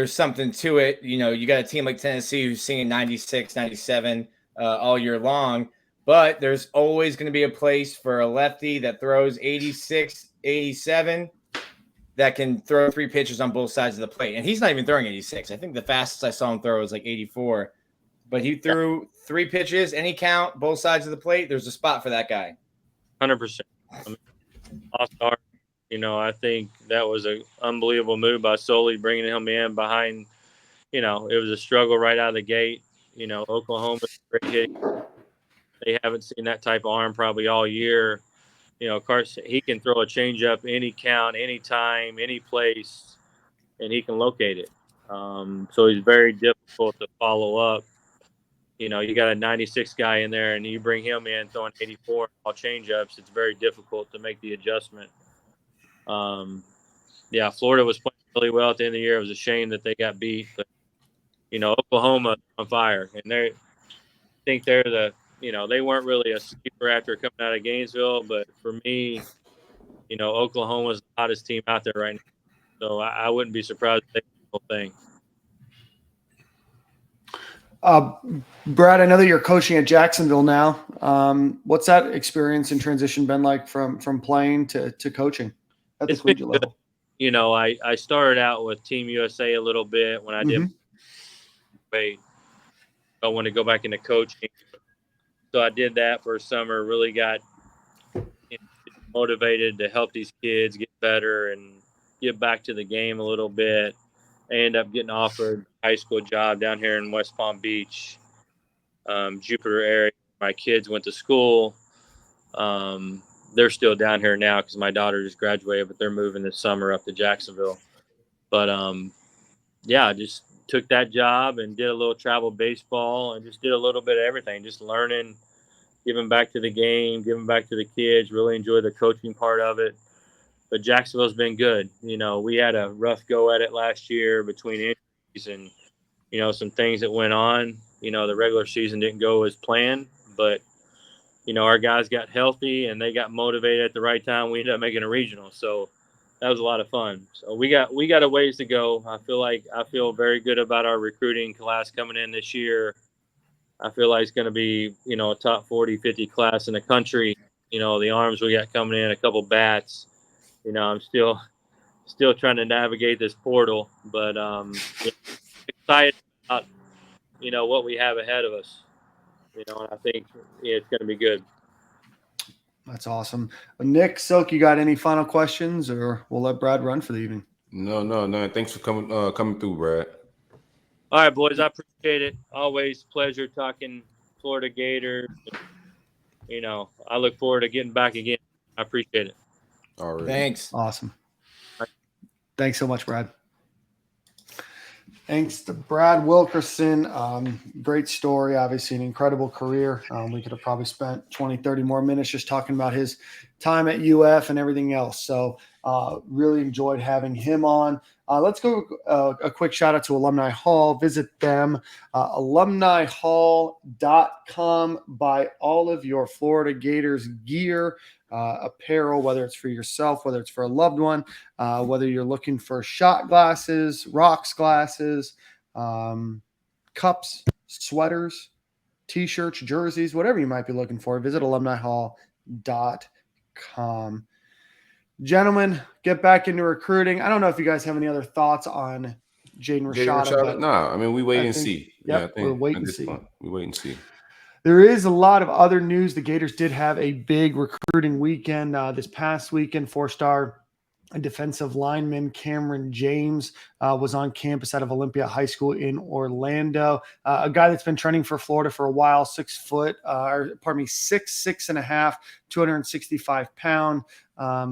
something to it. You know, you got a team like Tennessee who's singing 96, 97 all year long, but there's always going to be a place for a lefty that throws 86, 87 that can throw 3 pitches on both sides of the plate. And he's not even throwing 86. I think the fastest I saw him throw was like 84. but he threw 3 pitches, any count, both sides of the plate. There's a spot for that guy. 100%. All-star. I think that was an unbelievable move by Soley bringing him in behind. It was a struggle right out of the gate. Oklahoma's great hitting. They haven't seen that type of arm probably all year. Carson, he can throw a changeup any count, any time, any place, and he can locate it. So he's very difficult to follow up. You got a 96 guy in there, and you bring him in throwing 84 all changeups. It's very difficult to make the adjustment. Florida was playing really well at the end of the year. It was a shame that they got beat, but Oklahoma's on fire, and they weren't really a sleeper after coming out of Gainesville, but for me, Oklahoma's the hottest team out there right now. So I wouldn't be surprised if they win the whole thing. Brad, I know that you're coaching at Jacksonville now. What's that experience and transition been like from playing to coaching at the collegiate level? I started out with Team USA a little bit when I did. I want to go back into coaching. So I did that for a summer, really got motivated to help these kids get better and get back to the game a little bit. I ended up getting offered a high school job down here in West Palm Beach, Jupiter area. My kids went to school. They're still down here now because my daughter just graduated, but they're moving this summer up to Jacksonville. But, I just took that job and did a little travel baseball and just did a little bit of everything, just learning, giving back to the game, giving back to the kids, really enjoy the coaching part of it. But Jacksonville's been good. We had a rough go at it last year between injuries and, some things that went on. The regular season didn't go as planned, but, our guys got healthy and they got motivated at the right time. We ended up making a regional. So that was a lot of fun. So we got a ways to go. I feel very good about our recruiting class coming in this year. I feel like it's going to be, a top 40, 50 class in the country. The arms we got coming in, a couple bats. I'm still trying to navigate this portal, but excited about what we have ahead of us. And I think it's going to be good. That's awesome. Nick, Silk, you got any final questions, or we'll let Brad run for the evening? No. Thanks for coming through, Brad. All right, boys. I appreciate it. Always pleasure talking Florida Gators. I look forward to getting back again. I appreciate it. All right. Thanks. Awesome. Thanks so much, Brad. Thanks to Brad Wilkerson. Great story, obviously an incredible career. We could have probably spent 20, 30 more minutes just talking about his time at UF and everything else. So really enjoyed having him on. Let's go a quick shout out to Alumni Hall. Visit them, alumnihall.com. Buy all of your Florida Gators gear, apparel, whether it's for yourself, whether it's for a loved one, whether you're looking for shot glasses, rocks glasses, cups, sweaters, t-shirts, jerseys, whatever you might be looking for, visit alumnihall.com. Gentlemen, get back into recruiting. I don't know if you guys have any other thoughts on Jaden Rashada. No, I mean, we wait and see. Yep, we're wait and see. We wait and see. There is a lot of other news. The Gators did have a big recruiting weekend this past weekend. 4-star defensive lineman Cameron James was on campus out of Olympia High School in Orlando. A guy that's been training for Florida for a while, 6'6.5", 265 pound. A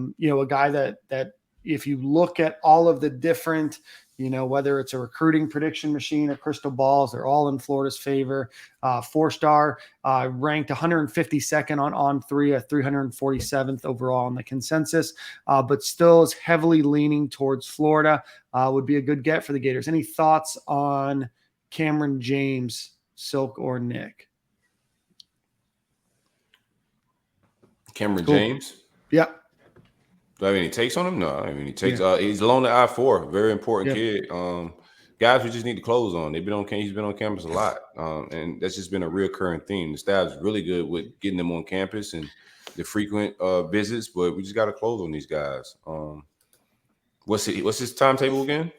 guy that if you look at all of the different, whether it's a recruiting prediction machine or crystal balls, they're all in Florida's favor. 4-star, ranked 152nd on 3, 347th overall on the consensus, but still is heavily leaning towards Florida. Would be a good get for the Gators. Any thoughts on Cameron James, Silk, or Nick? Cameron James? Yeah. Do I have any takes on him? No, I have any takes. Yeah. He's alone at I-4, very important kid. Guys we just need to close on. He's been on campus a lot, and that's just been a reoccurring theme. The staff's really good with getting them on campus and the frequent visits, but we just got to close on these guys. What's his timetable again?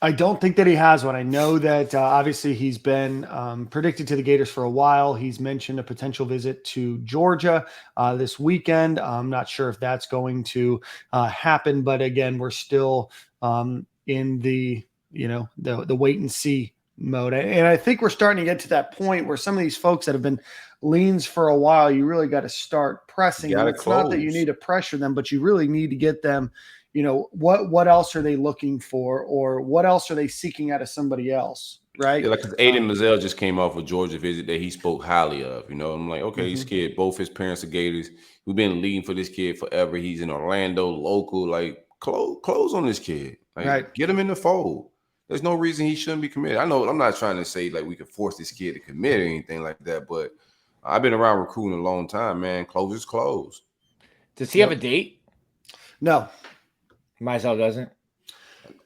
I don't think that he has one. I know that obviously he's been predicted to the Gators for a while. He's mentioned a potential visit to Georgia this weekend. I'm not sure if that's going to happen, but again, we're still in the the wait and see mode. And I think we're starting to get to that point where some of these folks that have been leans for a while, you really got to start pressing them. It's not that you need to pressure them, but you really need to get them. What else are they looking for, or what else are they seeking out of somebody else, right? Yeah, like Aiden Mazzell just came off a Georgia visit that he spoke highly of. I'm like, okay, this kid, both his parents are Gators. We've been leading for this kid forever. He's in Orlando, local. Like, close on this kid. Like, right. Get him in the fold. There's no reason he shouldn't be committed. I know I'm not trying to say like we could force this kid to commit or anything like that, but I've been around recruiting a long time, man. Close is close. Does he have a date? No. Mazzell doesn't.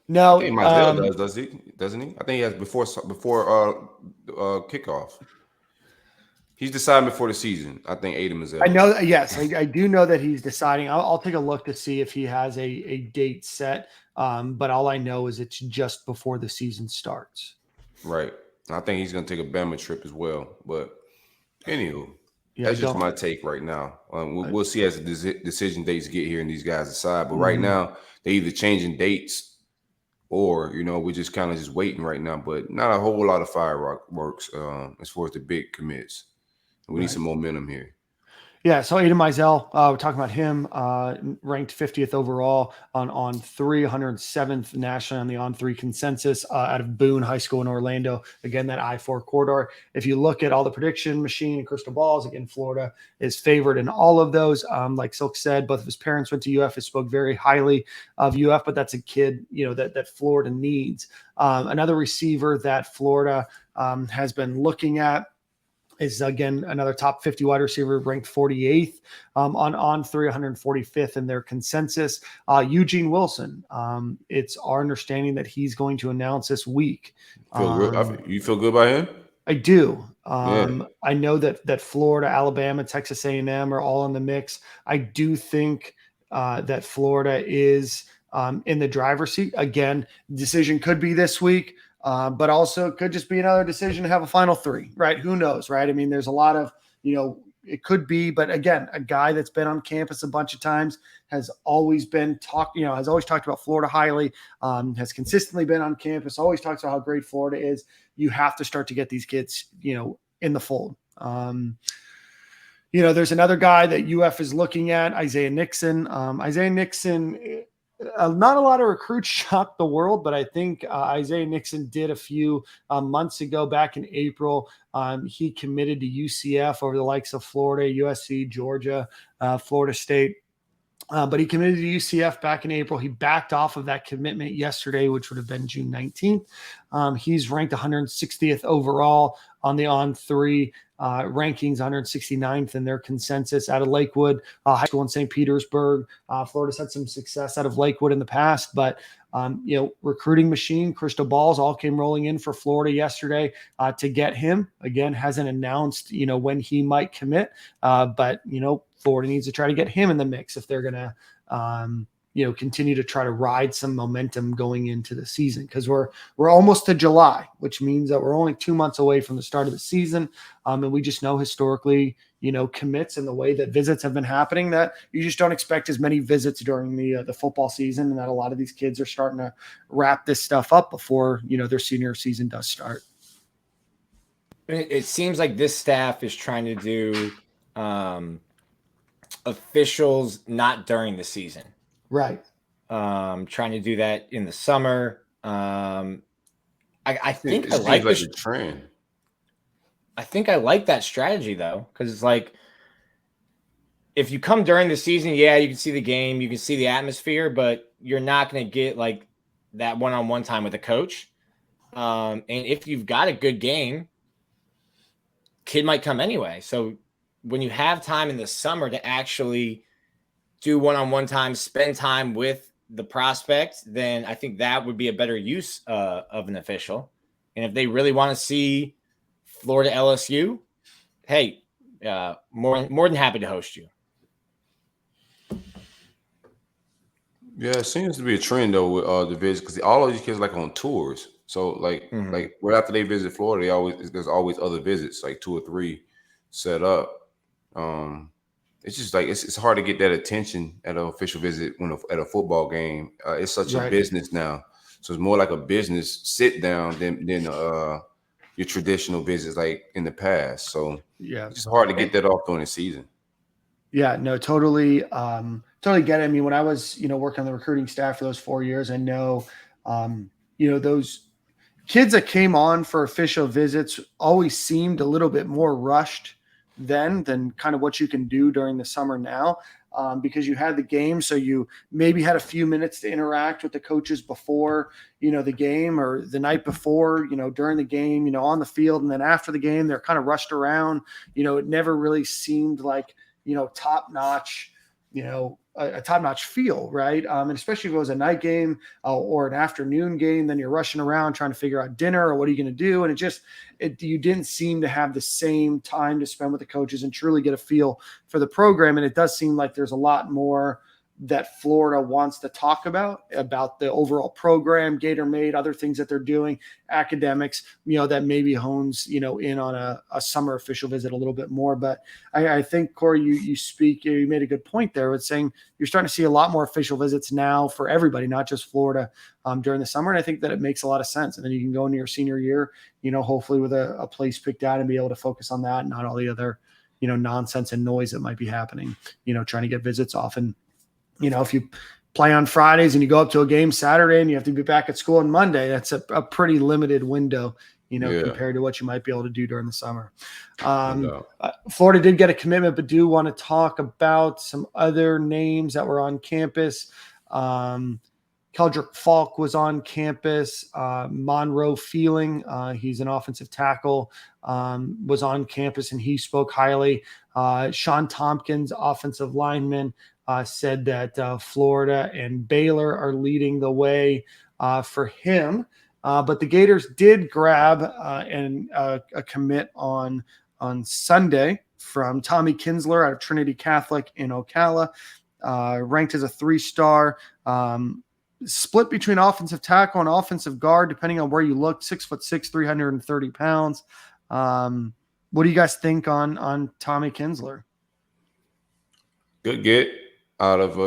No, I think Mazzell does he? Doesn't he? I think he has before kickoff. He's deciding before the season. I think Aiden Mazzell. I know. Yes, I do know that he's deciding. I'll take a look to see if he has a date set. But all I know is it's just before the season starts. Right. I think he's going to take a Bama trip as well. But anywho, that's just my take right now. We'll see as the decision dates get here and these guys decide. But right now, they're either changing dates or, we're just kind of just waiting right now. But not a whole lot of fireworks as far as the big commits. We need some momentum here. Yeah, so Aiden Mazzell, we're talking about him, ranked 50th overall on 307th nationally on the On3 consensus out of Boone High School in Orlando. Again, that I-4 corridor. If you look at all the prediction machine and crystal balls, again, Florida is favored in all of those. Like Silk said, both of his parents went to UF. He spoke very highly of UF, but that's a kid, that Florida needs. Another receiver that Florida has been looking at is, again, another top 50 wide receiver, ranked 48th on 345th in their consensus. Eugene Wilson. It's our understanding that he's going to announce this week. You feel good about him? I do. I know that Florida, Alabama, Texas A&M are all in the mix. I do think that Florida is in the driver's seat. Again, decision could be this week. But also it could just be another decision to have a final three, right? Who knows, right? I mean, there's a lot of, it could be, but again, a guy that's been on campus a bunch of times has always been has always talked about Florida highly, has consistently been on campus, always talks about how great Florida is. You have to start to get these kids, in the fold. There's another guy that UF is looking at, Isaiah Nixon. Isaiah Nixon, not a lot of recruits shocked the world, but I think Isaiah Nixon did a few months ago, back in April. He committed to UCF over the likes of Florida, USC, Georgia, Florida State. But he committed to UCF back in April. He backed off of that commitment yesterday, which would have been June 19th. He's ranked 160th overall on the On3 rankings, 169th in their consensus out of Lakewood High School in St. Petersburg. Florida's had some success out of Lakewood in the past, but recruiting machine, crystal balls all came rolling in for Florida yesterday to get him. Again, hasn't announced, when he might commit, but, Florida needs to try to get him in the mix if they're going to, continue to try to ride some momentum going into the season, because we're almost to July, which means that we're only 2 months away from the start of the season. And we just know historically, commits and the way that visits have been happening, that you just don't expect as many visits during the football season, and that a lot of these kids are starting to wrap this stuff up before, their senior season does start. It seems like this staff is trying to do officials not during the season. Right. Trying to do that in the summer. I think I like the trend. I think I like that strategy though, because it's like if you come during the season, yeah, you can see the game, you can see the atmosphere, but you're not going to get like that one-on-one time with a coach. And if you've got a good game, kid might come anyway. So when you have time in the summer to actually do one-on-one time, spend time with the prospect, then I think that would be a better use of an official. And if they really want to see Florida LSU, hey, more than happy to host you. Yeah, it seems to be a trend though with the visits because all of these kids like on tours. So like right after they visit Florida, there's always other visits, like 2 or 3 set up. Um, it's just like it's hard to get that attention at an official visit at a football game. It's such a Right. business now, so it's more like a business sit down than your traditional visits like in the past. So Yeah. it's just hard to get that off during the season. Yeah, no, totally, totally get it. I mean, when I was, working on the recruiting staff for those 4 years, I know, those kids that came on for official visits always seemed a little bit more rushed then than kind of what you can do during the summer now, because you had the game. So you maybe had a few minutes to interact with the coaches before, the game or the night before, during the game, on the field. And then after the game, they're kind of rushed around. It never really seemed like, top notch, a top notch feel, right? And especially if it was a night game or an afternoon game, then you're rushing around trying to figure out dinner or what are you going to do? And you didn't seem to have the same time to spend with the coaches and truly get a feel for the program. And it does seem like there's a lot more that Florida wants to talk about the overall program, Gator Made, other things that they're doing, academics, that maybe hones, in on a summer official visit a little bit more. But I think, Corey, you made a good point there with saying you're starting to see a lot more official visits now for everybody, not just Florida, during the summer. And I think that it makes a lot of sense. And then you can go into your senior year, hopefully with a place picked out and be able to focus on that and not all the other, nonsense and noise that might be happening, trying to get visits off. And if you play on Fridays and you go up to a game Saturday and you have to be back at school on Monday, that's a pretty limited window, compared to what you might be able to do during the summer. Florida did get a commitment, but do want to talk about some other names that were on campus. Keldrick Falk was on campus. Monroe Feeling, he's an offensive tackle, was on campus and he spoke highly. Sean Tompkins, offensive lineman, said that Florida and Baylor are leading the way for him. But the Gators did grab a commit on Sunday from Tommy Kinsler out of Trinity Catholic in Ocala, ranked as a 3-star, split between offensive tackle and offensive guard, depending on where you look, 6'6", 330 pounds. What do you guys think on Tommy Kinsler? Good get out of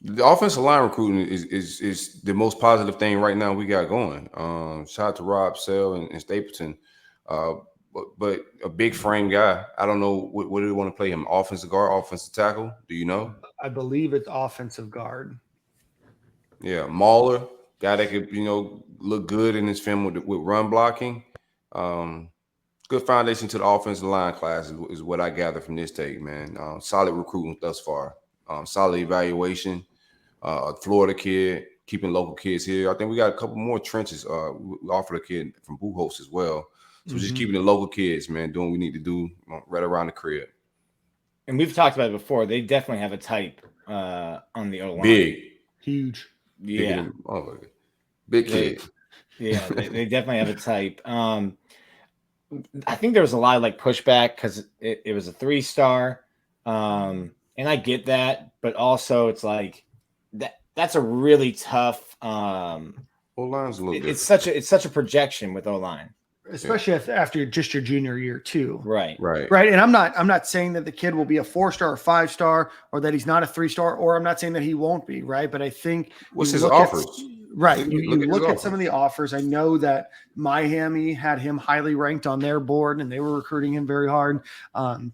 the offensive line recruiting is the most positive thing right now we got going. Shout out to Rob Sell and Stapleton, but a big frame guy. I don't know what do they want to play him? Offensive guard, offensive tackle? Do you know? I believe it's offensive guard. Yeah, Mauler, guy that could look good in his film with run blocking. Good foundation to the offensive line class is what I gather from this take, man. Solid recruiting thus far. Solid evaluation. Florida kid, keeping local kids here. I think we got a couple more trenches. We offered a kid from Buchholz as well. So just keeping the local kids, man, doing what we need to do right around the crib. And we've talked about it before. They definitely have a type on the O-line. Big. Huge. Yeah. Big kid. Yeah, they definitely have a type. I think there was a lot of pushback because it was a 3-star. And I get that, but also it's like that's a really tough O-line's a little it's such a projection with O-line. Especially after just your junior year too. Right. And I'm not saying that the kid will be a 4-star or 5-star or that he's not a 3-star, or I'm not saying that he won't be, right? But I think what's his offers? You look at some of the offers. I know that Miami had him highly ranked on their board and they were recruiting him very hard. And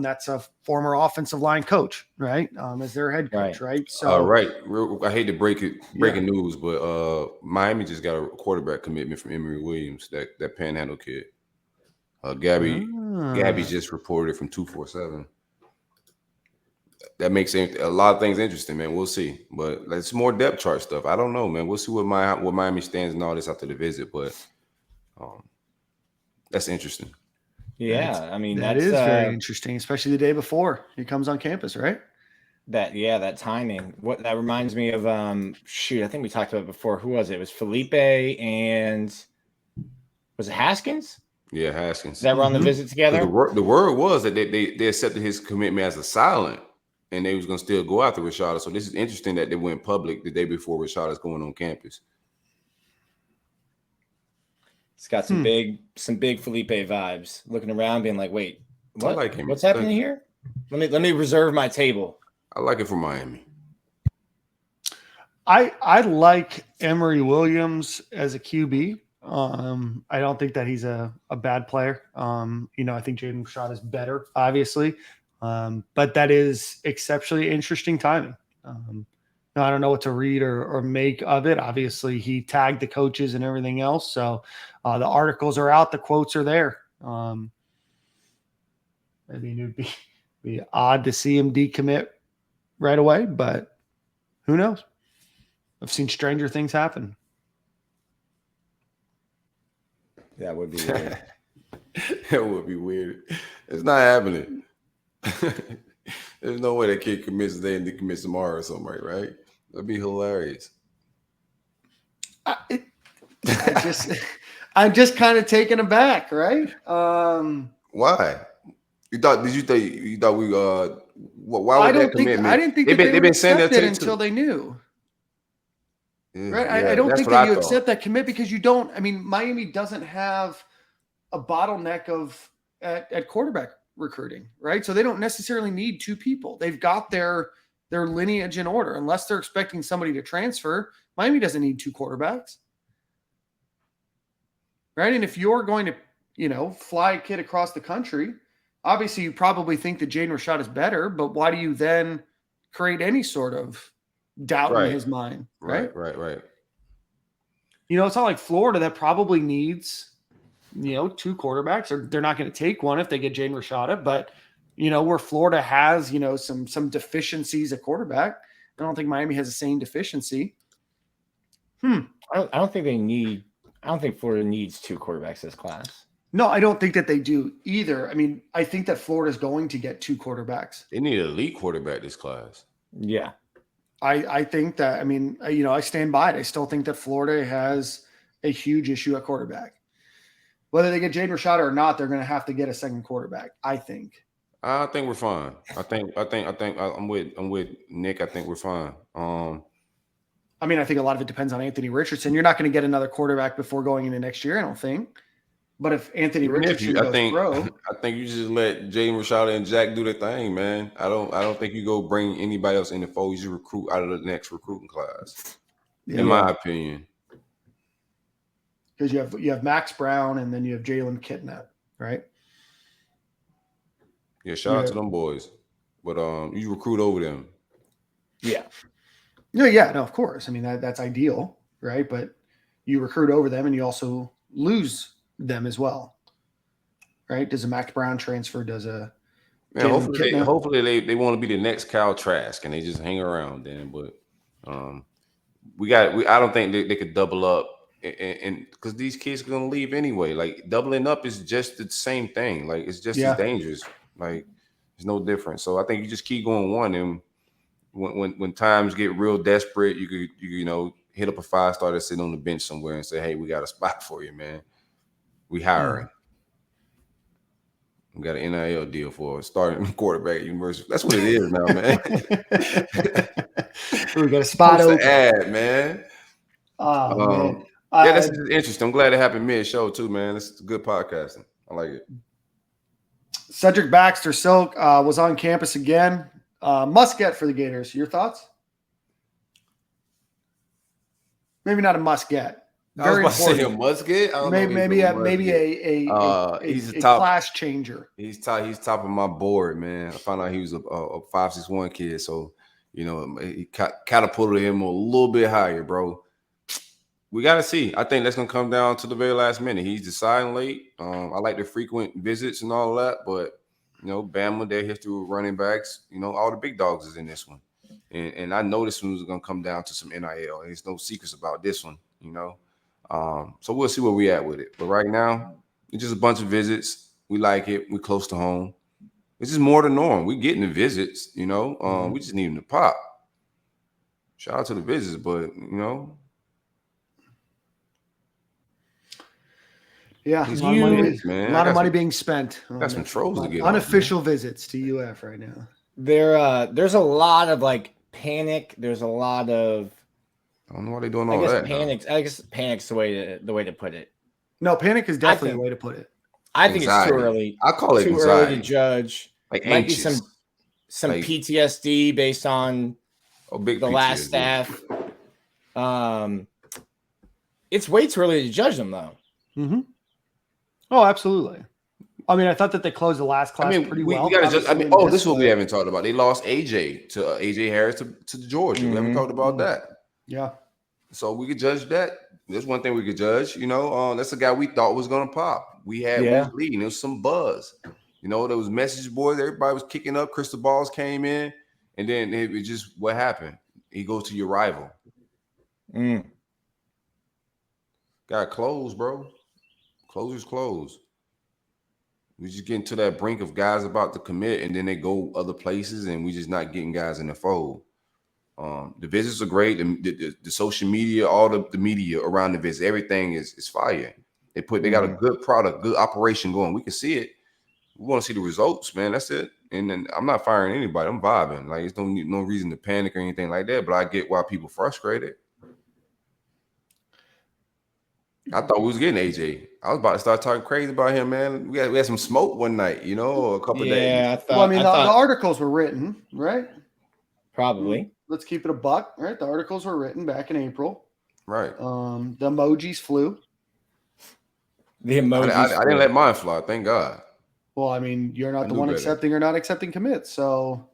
that's a former offensive line coach, right? As their head coach, right? So, I hate to breaking news, but Miami just got a quarterback commitment from Emory Williams, that Panhandle kid. Gabby just reported from 247. That makes a lot of things interesting, man. We'll see, but it's more depth chart stuff. I don't know, man. We'll see what Miami stands and all this after the visit, but that's interesting. Yeah, I mean that is very interesting, especially the day before he comes on campus, right? That timing. What that reminds me of, I think we talked about it before. Who was it? It was Felipe and was it Haskins? Yeah, Haskins. That were on the visit together. The word was that they accepted his commitment as a silent. and they was gonna still go after Rashada. So this is interesting that they went public the day before Rashada's going on campus. It's got some big Felipe vibes. Looking around, being like, "Wait, what? I like him. What's happening here? Let me reserve my table." I like it for Miami. I like Emory Williams as a QB. I don't think that he's a bad player. I think Jaden Rashada is better, obviously. But that is exceptionally interesting timing. I don't know what to read or make of it. Obviously, he tagged the coaches and everything else. So the articles are out. The quotes are there. I mean, it would be odd to see him decommit right away, but who knows? I've seen stranger things happen. That would be weird. That would be weird. It's not happening. There's no way that kid commits today and decommits tomorrow or something, right? That'd be hilarious. I'm just kind of taken aback, right? Why? You thought we why would that commitment? I didn't think they've been saying that until they knew. Yeah, right? Yeah, I don't think that you accept that commit because you don't. I mean, Miami doesn't have a bottleneck at quarterback recruiting, right? So they don't necessarily need two people. They've got their lineage in order. Unless they're expecting somebody to transfer, Miami doesn't need two quarterbacks, right? And if you're going to, fly a kid across the country, obviously you probably think that Jaden Rashada is better, but why do you then create any sort of doubt in his mind? Right. It's not like Florida that probably needs, two quarterbacks, or they're not going to take one if they get Jaden Rashada. But, where Florida has, some deficiencies at quarterback, I don't think Miami has the same deficiency. I don't think Florida needs two quarterbacks this class. No, I don't think that they do either. I mean, I think that Florida's going to get two quarterbacks. They need an elite quarterback this class. Yeah. I think that, I stand by it. I still think that Florida has a huge issue at quarterback. Whether they get Jaden Rashada or not, they're going to have to get a second quarterback, I think. I think we're fine. I think I'm with Nick. I think we're fine. I think a lot of it depends on Anthony Richardson. You're not going to get another quarterback before going into next year, I don't think. But if Anthony Richardson goes pro, I think you just let Jaden Rashada and Jack do their thing, man. I don't think you go bring anybody else in the fold. You just recruit out of the next recruiting class, in my opinion. Because you have Max Brown and then you have Jalen Kitnett, right? Yeah, shout out to them boys, but you recruit over them. Yeah. No, of course. That's ideal, right? But you recruit over them and you also lose them as well, right? Does a Max Brown transfer? Does a hopefully they want to be the next Kyle Trask and they just hang around then. But I don't think they could double up, and because these kids are gonna leave anyway. Like doubling up is just the same thing. Like it's just as dangerous. Like there's no difference. So I think you just keep going one, and when times get real desperate, you could hit up a 5-star that's sitting on the bench somewhere and say, hey, we got a spot for you, man. We hiring. We got an NIL deal for a starting quarterback at University. That's what it is now, man. We got a spot open. Ad, man. Man. That's interesting. I'm glad it happened mid-show too, man. It's good podcasting. I like it. Cedric Baxter Silk was on campus again. Must get for the Gators. Your thoughts? Maybe not a must get. Very important. A must get. Maybe a class changer. He's top of my board, man. I found out he was a 5'6" kid, so he catapulted him a little bit higher, bro. We got to see. I think that's gonna come down to the very last minute. He's deciding late. I like the frequent visits and all that, but Bama, their history with running backs, all the big dogs is in this one, and I know this one was gonna come down to some NIL. There's no secrets about this one, So we'll see where we at with it. But right now, it's just a bunch of visits. We like it. We're close to home. It's just more the norm. We're getting the visits, We just need them to pop. Shout out to the visits, but yeah, a lot of money being spent. Got some trolls to get unofficial visits to UF right now. There's a lot of like panic. There's a lot of I don't know why they're doing all that. I guess panic's the way to put it. No, panic is definitely a way to put it. I think it's too early. I call it too anxiety. early to judge. Like might anxious. be some like, PTSD based on big the PTSD. last staff. It's way too early to judge them though. Mm-hmm. Oh, absolutely. I mean, I thought that they closed the last class pretty well. We gotta this is what we haven't talked about. They lost AJ Harris to Georgia. We haven't talked about that. Yeah. So we could judge that. There's one thing we could judge. That's the guy we thought was gonna pop. We was leading. There was some buzz. There was message boards. Everybody was kicking up. Crystal balls came in, and then it was just what happened. He goes to your rival. Got to close, bro. Closers close. We just getting to that brink of guys about to commit, and then they go other places, and we just not getting guys in the fold. The visits are great. The social media, all the media around the visit, everything is fire. They got a good product, good operation going. We can see it. We want to see the results, man. That's it. And then I'm not firing anybody. I'm vibing. Like, it's no reason to panic or anything like that. But I get why people frustrated. I thought we was getting AJ. I was about to start talking crazy about him, man. We had some smoke one night, or a couple of days. Yeah, the articles were written, right? Probably. Let's keep it a buck, right? The articles were written back in April. Right. The emojis flew. The emojis. I didn't let mine fly. Thank God. Well, I mean, you're not the one accepting or not accepting commits. So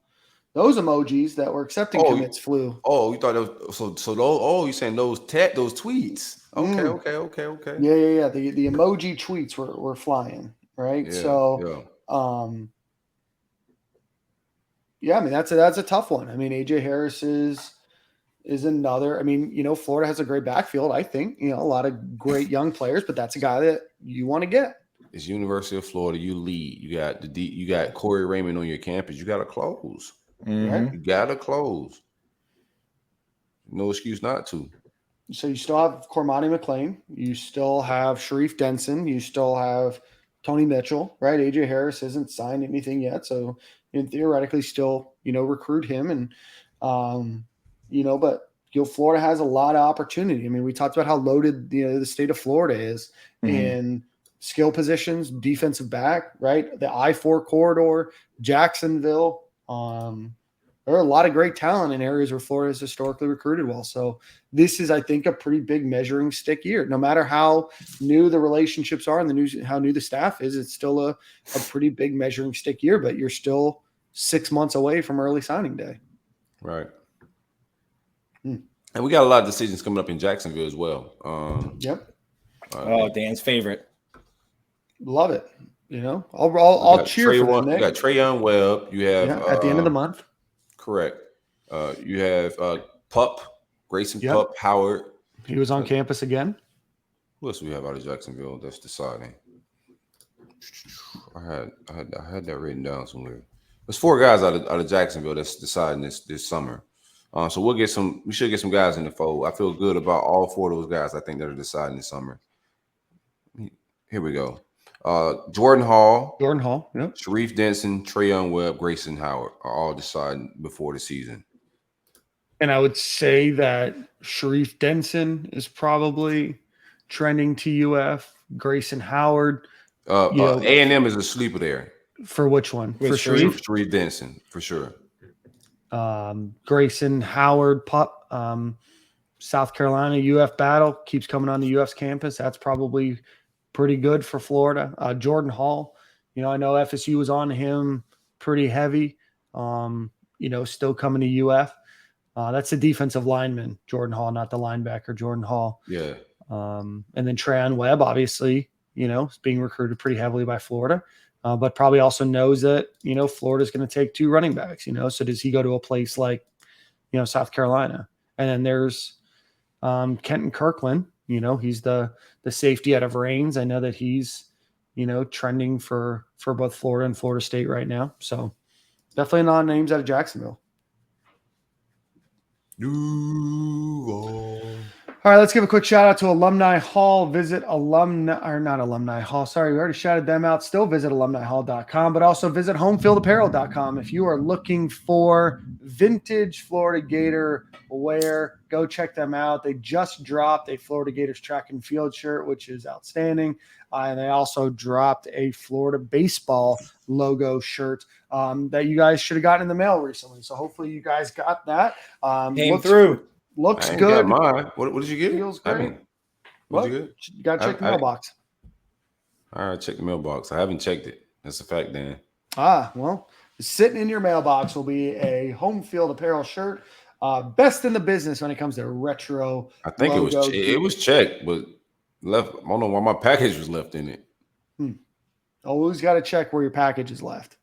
those emojis that were accepting commits flew. Oh, you thought that was so those? Oh, you're saying those tweets? Okay. Yeah. The emoji tweets were flying, right? Yeah, I mean that's a tough one. I mean, AJ Harris is another. I mean, Florida has a great backfield. I think a lot of great young players, but that's a guy that you want to get. It's University of Florida. You lead. You got Corey Raymond on your campus. You got to close. Right? You got to close. No excuse not to. So you still have Cormani McLean. You still have Sharif Denson. You still have Tony Mitchell, right? AJ Harris hasn't signed anything yet. So theoretically still, recruit him. And, but Florida has a lot of opportunity. I mean, we talked about how loaded, the state of Florida is in skill positions, defensive back, right? The I-4 corridor, Jacksonville. There are a lot of great talent in areas where Florida has historically recruited well. So this is, I think, a pretty big measuring stick year. No matter how new the relationships are and how new the staff is, it's still a pretty big measuring stick year, but you're still 6 months away from early signing day. Right. And we got a lot of decisions coming up in Jacksonville as well. Yep. Dan's favorite. Love it. I'll cheer for them. You got Trayon Webb. You have at the end of the month. Correct. You have Grayson Pup Howard. He was on campus again. Who else do we have out of Jacksonville that's deciding? I had that written down somewhere. There's 4 guys out of Jacksonville that's deciding this summer. So we should get some guys in the fold. I feel good about all 4 of those guys. I think that are deciding this summer. Here we go. Jordan Hall, yep. Sharif Denson, Trayon Webb, Grayson Howard are all deciding before the season. And I would say that Sharif Denson is probably trending to UF. Grayson Howard. A&M is a sleeper there. For which one? For Sharif Denson, for sure. Grayson Howard, Pup, South Carolina, UF battle keeps coming on the UF's campus. That's probably pretty good for Florida. Jordan Hall, I know FSU was on him pretty heavy, still coming to UF. That's a defensive lineman, Jordan Hall, not the linebacker, Jordan Hall. Yeah. And then Trayon Webb, obviously, is being recruited pretty heavily by Florida, but probably also knows that, Florida's going to take 2 running backs, so does he go to a place like, South Carolina? And then there's Kenton Kirkland. He's the safety out of Reigns. I know that he's, trending for both Florida and Florida State right now. So definitely a lot of names out of Jacksonville. Duval. All All right, let's give a quick shout out to Alumni Hall. Visit not Alumni Hall. Sorry, we already shouted them out. Still visit alumnihall.com, but also visit homefieldapparel.com. If you are looking for vintage Florida Gator wear, go check them out. They just dropped a Florida Gators track and field shirt, which is outstanding. And they also dropped a Florida baseball logo shirt that you guys should have gotten in the mail recently. So hopefully you guys got that. Came through. Looks I ain't good. got mine. What did you get? Feels great. What'd you get? You got to check the mailbox. All right, check the mailbox. I haven't checked it. That's a fact, Dan. Well, sitting in your mailbox will be a Home Field Apparel shirt. Best in the business when it comes to retro. I think it was checked, but left. I don't know why my package was left in it. Always got to check where your package is left.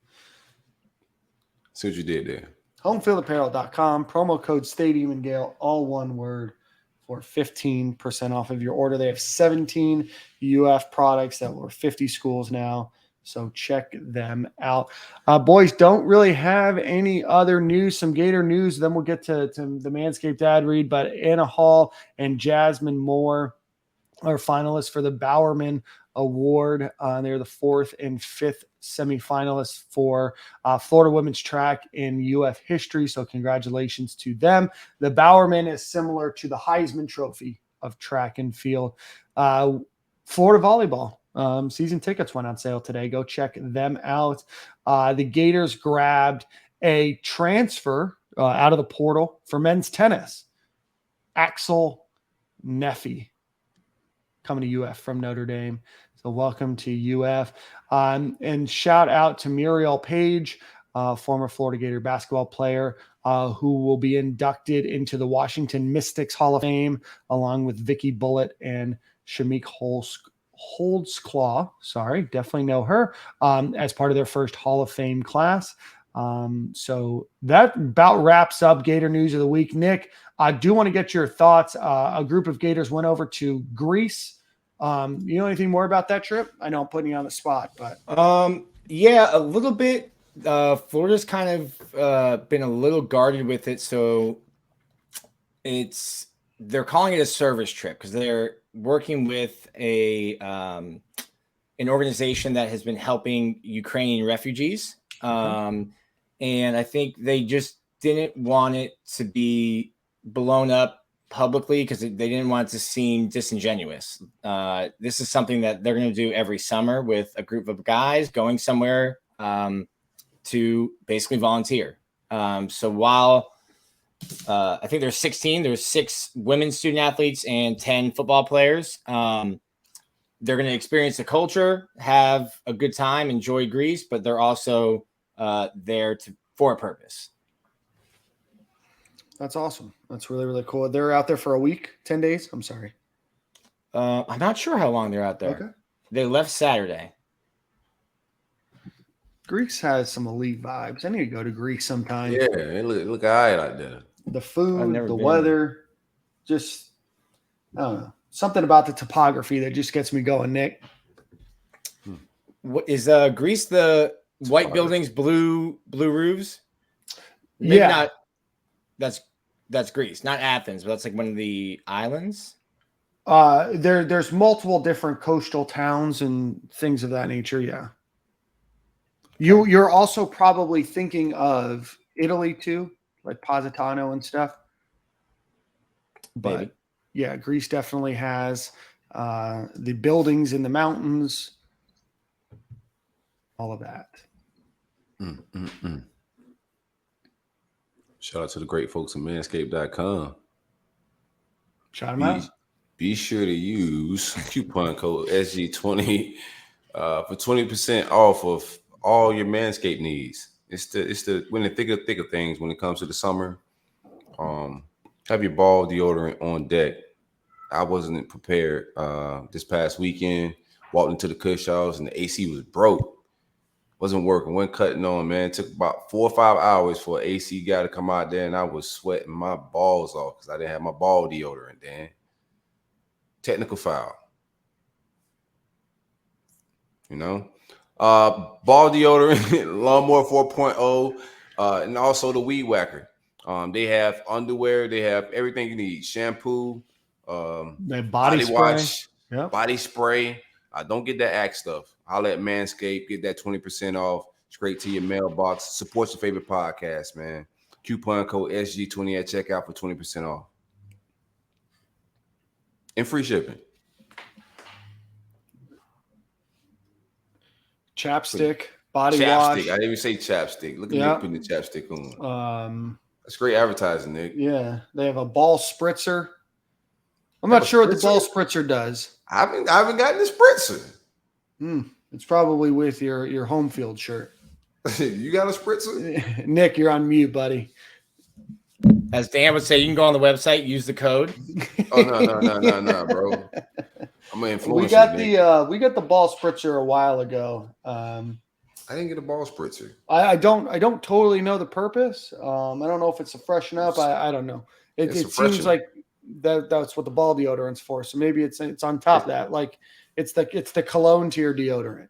See what you did there. Homefieldapparel.com, promo code Stadium and Gale, all one word, for 15% off of your order. They have 17 UF products that were 50 schools now, so check them out. Boys, don't really have any other news, some Gator news. Then we'll get to the Manscaped ad read, but Anna Hall and Jasmine Moore are finalists for the Bowerman Award. They're the 4th and 5th semifinalists for Florida women's track in UF history. So congratulations to them. The Bowerman is similar to the Heisman Trophy of track and field. Florida volleyball season tickets went on sale today. Go check them out. The Gators grabbed a transfer out of the portal for men's tennis. Axel Neffy coming to UF from Notre Dame. So welcome to UF. And shout out to Muriel Page, former Florida Gator basketball player, who will be inducted into the Washington Mystics Hall of Fame, along with Vicky Bullitt and Shamik Holdsclaw. Sorry, definitely know her, as part of their first Hall of Fame class. So that about wraps up Gator News of the Week. Nick, I do want to get your thoughts. A group of Gators went over to Greece. You know anything more about that trip? I know I'm putting you on the spot, but yeah, a little bit. Florida's kind of been a little guarded with it, so they're calling it a service trip because they're working with an organization that has been helping Ukrainian refugees, and I think they just didn't want it to be blown up publicly because they didn't want it to seem disingenuous. This is something that they're going to do every summer with a group of guys going somewhere to basically volunteer. So while I think there's 16, there's 6 women student athletes and 10 football players. They're going to experience the culture, have a good time, enjoy Greece, but they're also there for a purpose. that's awesome. That's really, really cool. They're out there for a week, 10 days. I'm sorry. I'm not sure how long they're out there. Okay. They left Saturday. Greece has some elite vibes. I need to go to Greece sometime. Yeah, it look all right out there. The food, the been. weather, just, I don't know. Something about the topography that just gets me going, Nick. What is Greece, the white buildings, blue roofs? Maybe Yeah. not. That's Greece, not Athens, but that's like one of the islands. There's multiple different coastal towns and things of that nature. Yeah. You're also probably thinking of Italy too, like Positano and stuff. But Maybe. yeah, Greece definitely has the buildings in the mountains, all of that. Shout out to the great folks at manscaped.com. Shout them out. Be sure to use coupon code SG20 for 20% off of all your Manscaped needs. It's the when the thick of things when it comes to the summer. Have your ball deodorant on deck. I wasn't prepared this past weekend. Walked into the Kush house and the AC was broke. Wasn't working, wasn't cutting on, man. It took about 4 or 5 hours for an AC guy to come out there, and I was sweating my balls off because I didn't have my ball deodorant, Dan. Technical foul. You know? Ball deodorant, Lawnmower 4.0, and also the Weed Whacker. They have underwear, they have everything you need. Shampoo, The body spray. wash, Yep. body spray. Don't get that Axe stuff. I'll let Manscaped get that 20% off straight to your mailbox. Support your favorite podcast, man. Coupon code SG20 at checkout for 20% off. And free shipping. Chapstick, body chapstick. wash. I didn't even say chapstick. Look at me putting the chapstick on. That's great advertising, Nick. Yeah, they have a ball spritzer. I'm not sure what the ball spritzer does. I haven't gotten the spritzer. It's probably with your home field shirt. You got a spritzer? Nick, you're on mute, buddy. As Dan would say, you can go on the website, use the code. Oh no, bro. I'm an influencer. We got the ball spritzer a while ago. I didn't get a ball spritzer. I don't totally know the purpose. I don't know if it's to freshen up. I don't know. It seems like that's what the ball deodorant's for. So maybe it's on top of that. Like it's the cologne to your deodorant.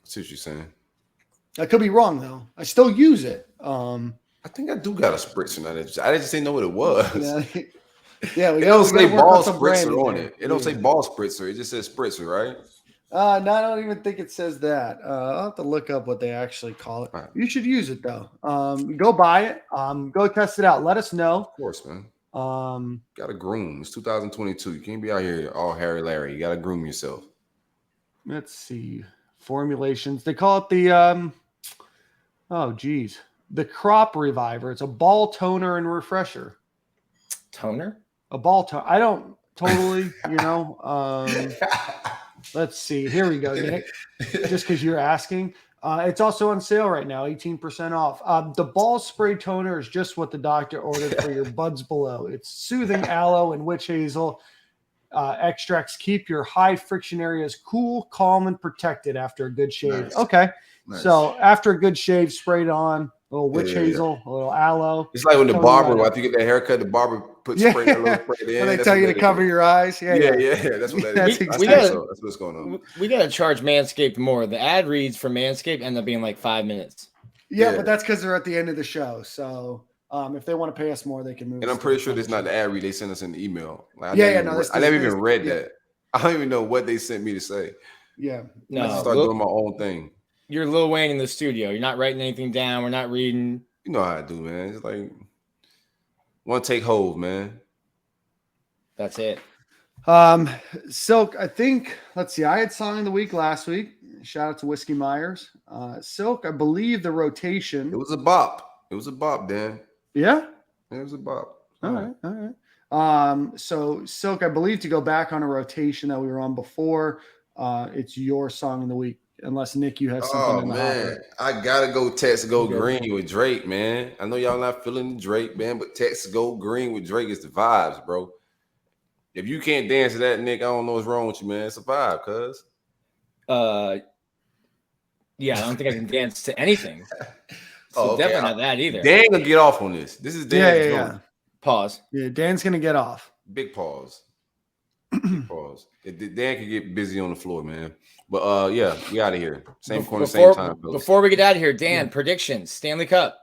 See what you're saying. I could be wrong though. I still use it. I think I do got a spritzer now. I just didn't know what it was. Yeah, it don't say ball spritzer on it. It don't say ball spritzer. It just says spritzer, right? No, I don't even think it says that. I'll have to look up what they actually call it. Right. You should use it though. Go buy it. Go test it out. Let us know. Of course, man. Got to groom. It's 2022. You can't be out here all Harry Larry. You got to groom yourself. Let's see. Formulations. They call it the the crop reviver. It's a ball toner and refresher. Toner? A ball toner. I don't totally, let's see. Here we go, Nick. Just because you're asking. It's also on sale right now, 18% off. The ball spray toner is just what the doctor ordered for your buds below. It's soothing aloe and witch hazel extracts. Keep your high friction areas cool, calm, and protected after a good shave. Nice. Okay. Nice. So after a good shave, sprayed on. A little witch hazel, a little aloe. It's like when the barber, after you get that haircut, the barber puts spray a little spray in. When they tell you to cover your eyes. Yeah. That's what that is. That's what's going on. We got to charge Manscaped more. The ad reads for Manscaped end up being like 5 minutes. Yeah, but that's because they're at the end of the show. So if they want to pay us more, they can move. And I'm pretty sure it's not the ad read. They sent us an email. Like, I never even read that. I don't even know what they sent me to say. Yeah. I just start doing my own thing. You're Lil Wayne in the studio. You're not writing anything down. We're not reading. You know how I do, man. It's like one take hold, man. That's it. Silk, I think, let's see. I had song of the week last week. Shout out to Whiskey Myers. Silk, I believe the rotation. It was a bop. It was a bop, Dan. Yeah? It was a bop. All right. So Silk, I believe to go back on a rotation that we were on before, it's your song of the week. Unless Nick, you have something in the hopper. I gotta go Texas Go Green with Drake, man. I know y'all not feeling Drake, man, but Texas Go Green with Drake is the vibes, bro. If you can't dance to that, Nick, I don't know what's wrong with you, man. It's a vibe, cuz. Yeah, I don't think I can dance to anything. So definitely not that either. Dan gonna get off on this. This is Dan's Yeah. Pause. Yeah, Dan's gonna get off. Big pause. Big pause. Dan can get busy on the floor, man. But yeah, we out of here. Same corner, same time. Before we get out of here, Dan, predictions, Stanley Cup.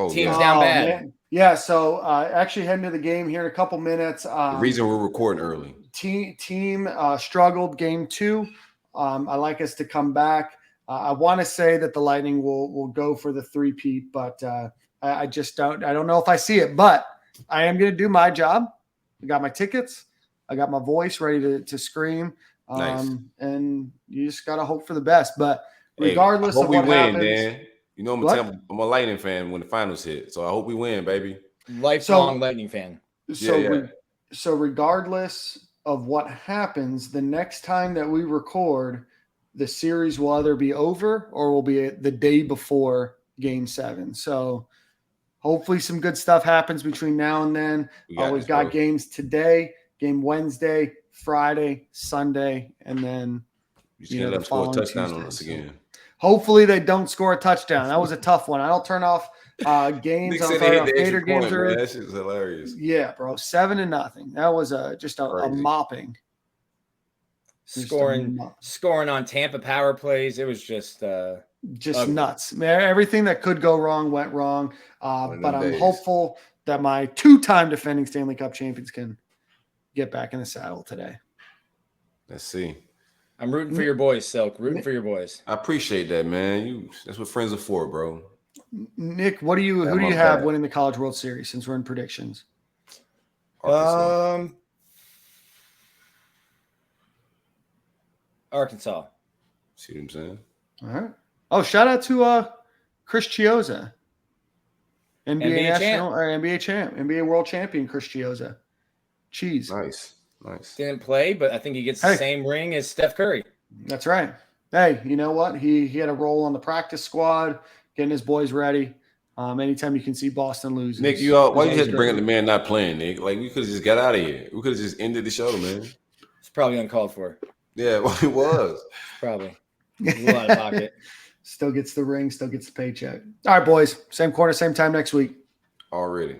Teams down bad. Man. Yeah, so actually heading to the game here in a couple minutes. The reason we're recording early. Team struggled game 2. I like us to come back. I want to say that the Lightning will go for the 3-peat, but I just don't. I don't know if I see it, but I am going to do my job. I got my tickets. I got my voice ready to scream. Nice. And you just got to hope for the best. But regardless of what happens. Dan. You know, I'm a Lightning fan when the finals hit. So I hope we win, baby. Lifelong Lightning fan. So regardless of what happens, the next time that we record, the series will either be over or will be the day before Game 7. So hopefully some good stuff happens between now and then. We've got games today, game Wednesday, Friday, Sunday, and then let them score a touchdown on us again. Hopefully they don't score a touchdown. That was a tough one. I don't turn off games. Gator games that shit was hilarious. Yeah, bro, 7-0. That was just a mopping. Scoring on Tampa power plays. It was just nuts. Man, everything that could go wrong went wrong. But I'm hopeful that my 2-time defending Stanley Cup champions can get back in the saddle today. Let's see. I'm rooting for your boys, Silk. Rooting for your boys. I appreciate that, man. That's what friends are for, bro. Nick, who do you have winning the College World Series since we're in predictions? Arkansas. See what I'm saying? All right. Oh, shout out to Chris Chiozza, NBA national or NBA champ, NBA world champion Chris Chiozza. Cheese. Nice. Didn't play, but I think he gets the same ring as Steph Curry. That's right. Hey, you know what? He had a role on the practice squad, getting his boys ready. Anytime you can see Boston lose. Nick, why you had to bring up the man not playing, Nick? Like, we could have just got out of here. We could have just ended the show, man. It's probably uncalled for. Yeah, well, it was. Probably. A little out of pocket. Still gets the ring, still gets the paycheck. All right, boys. Same quarter, same time next week. Already.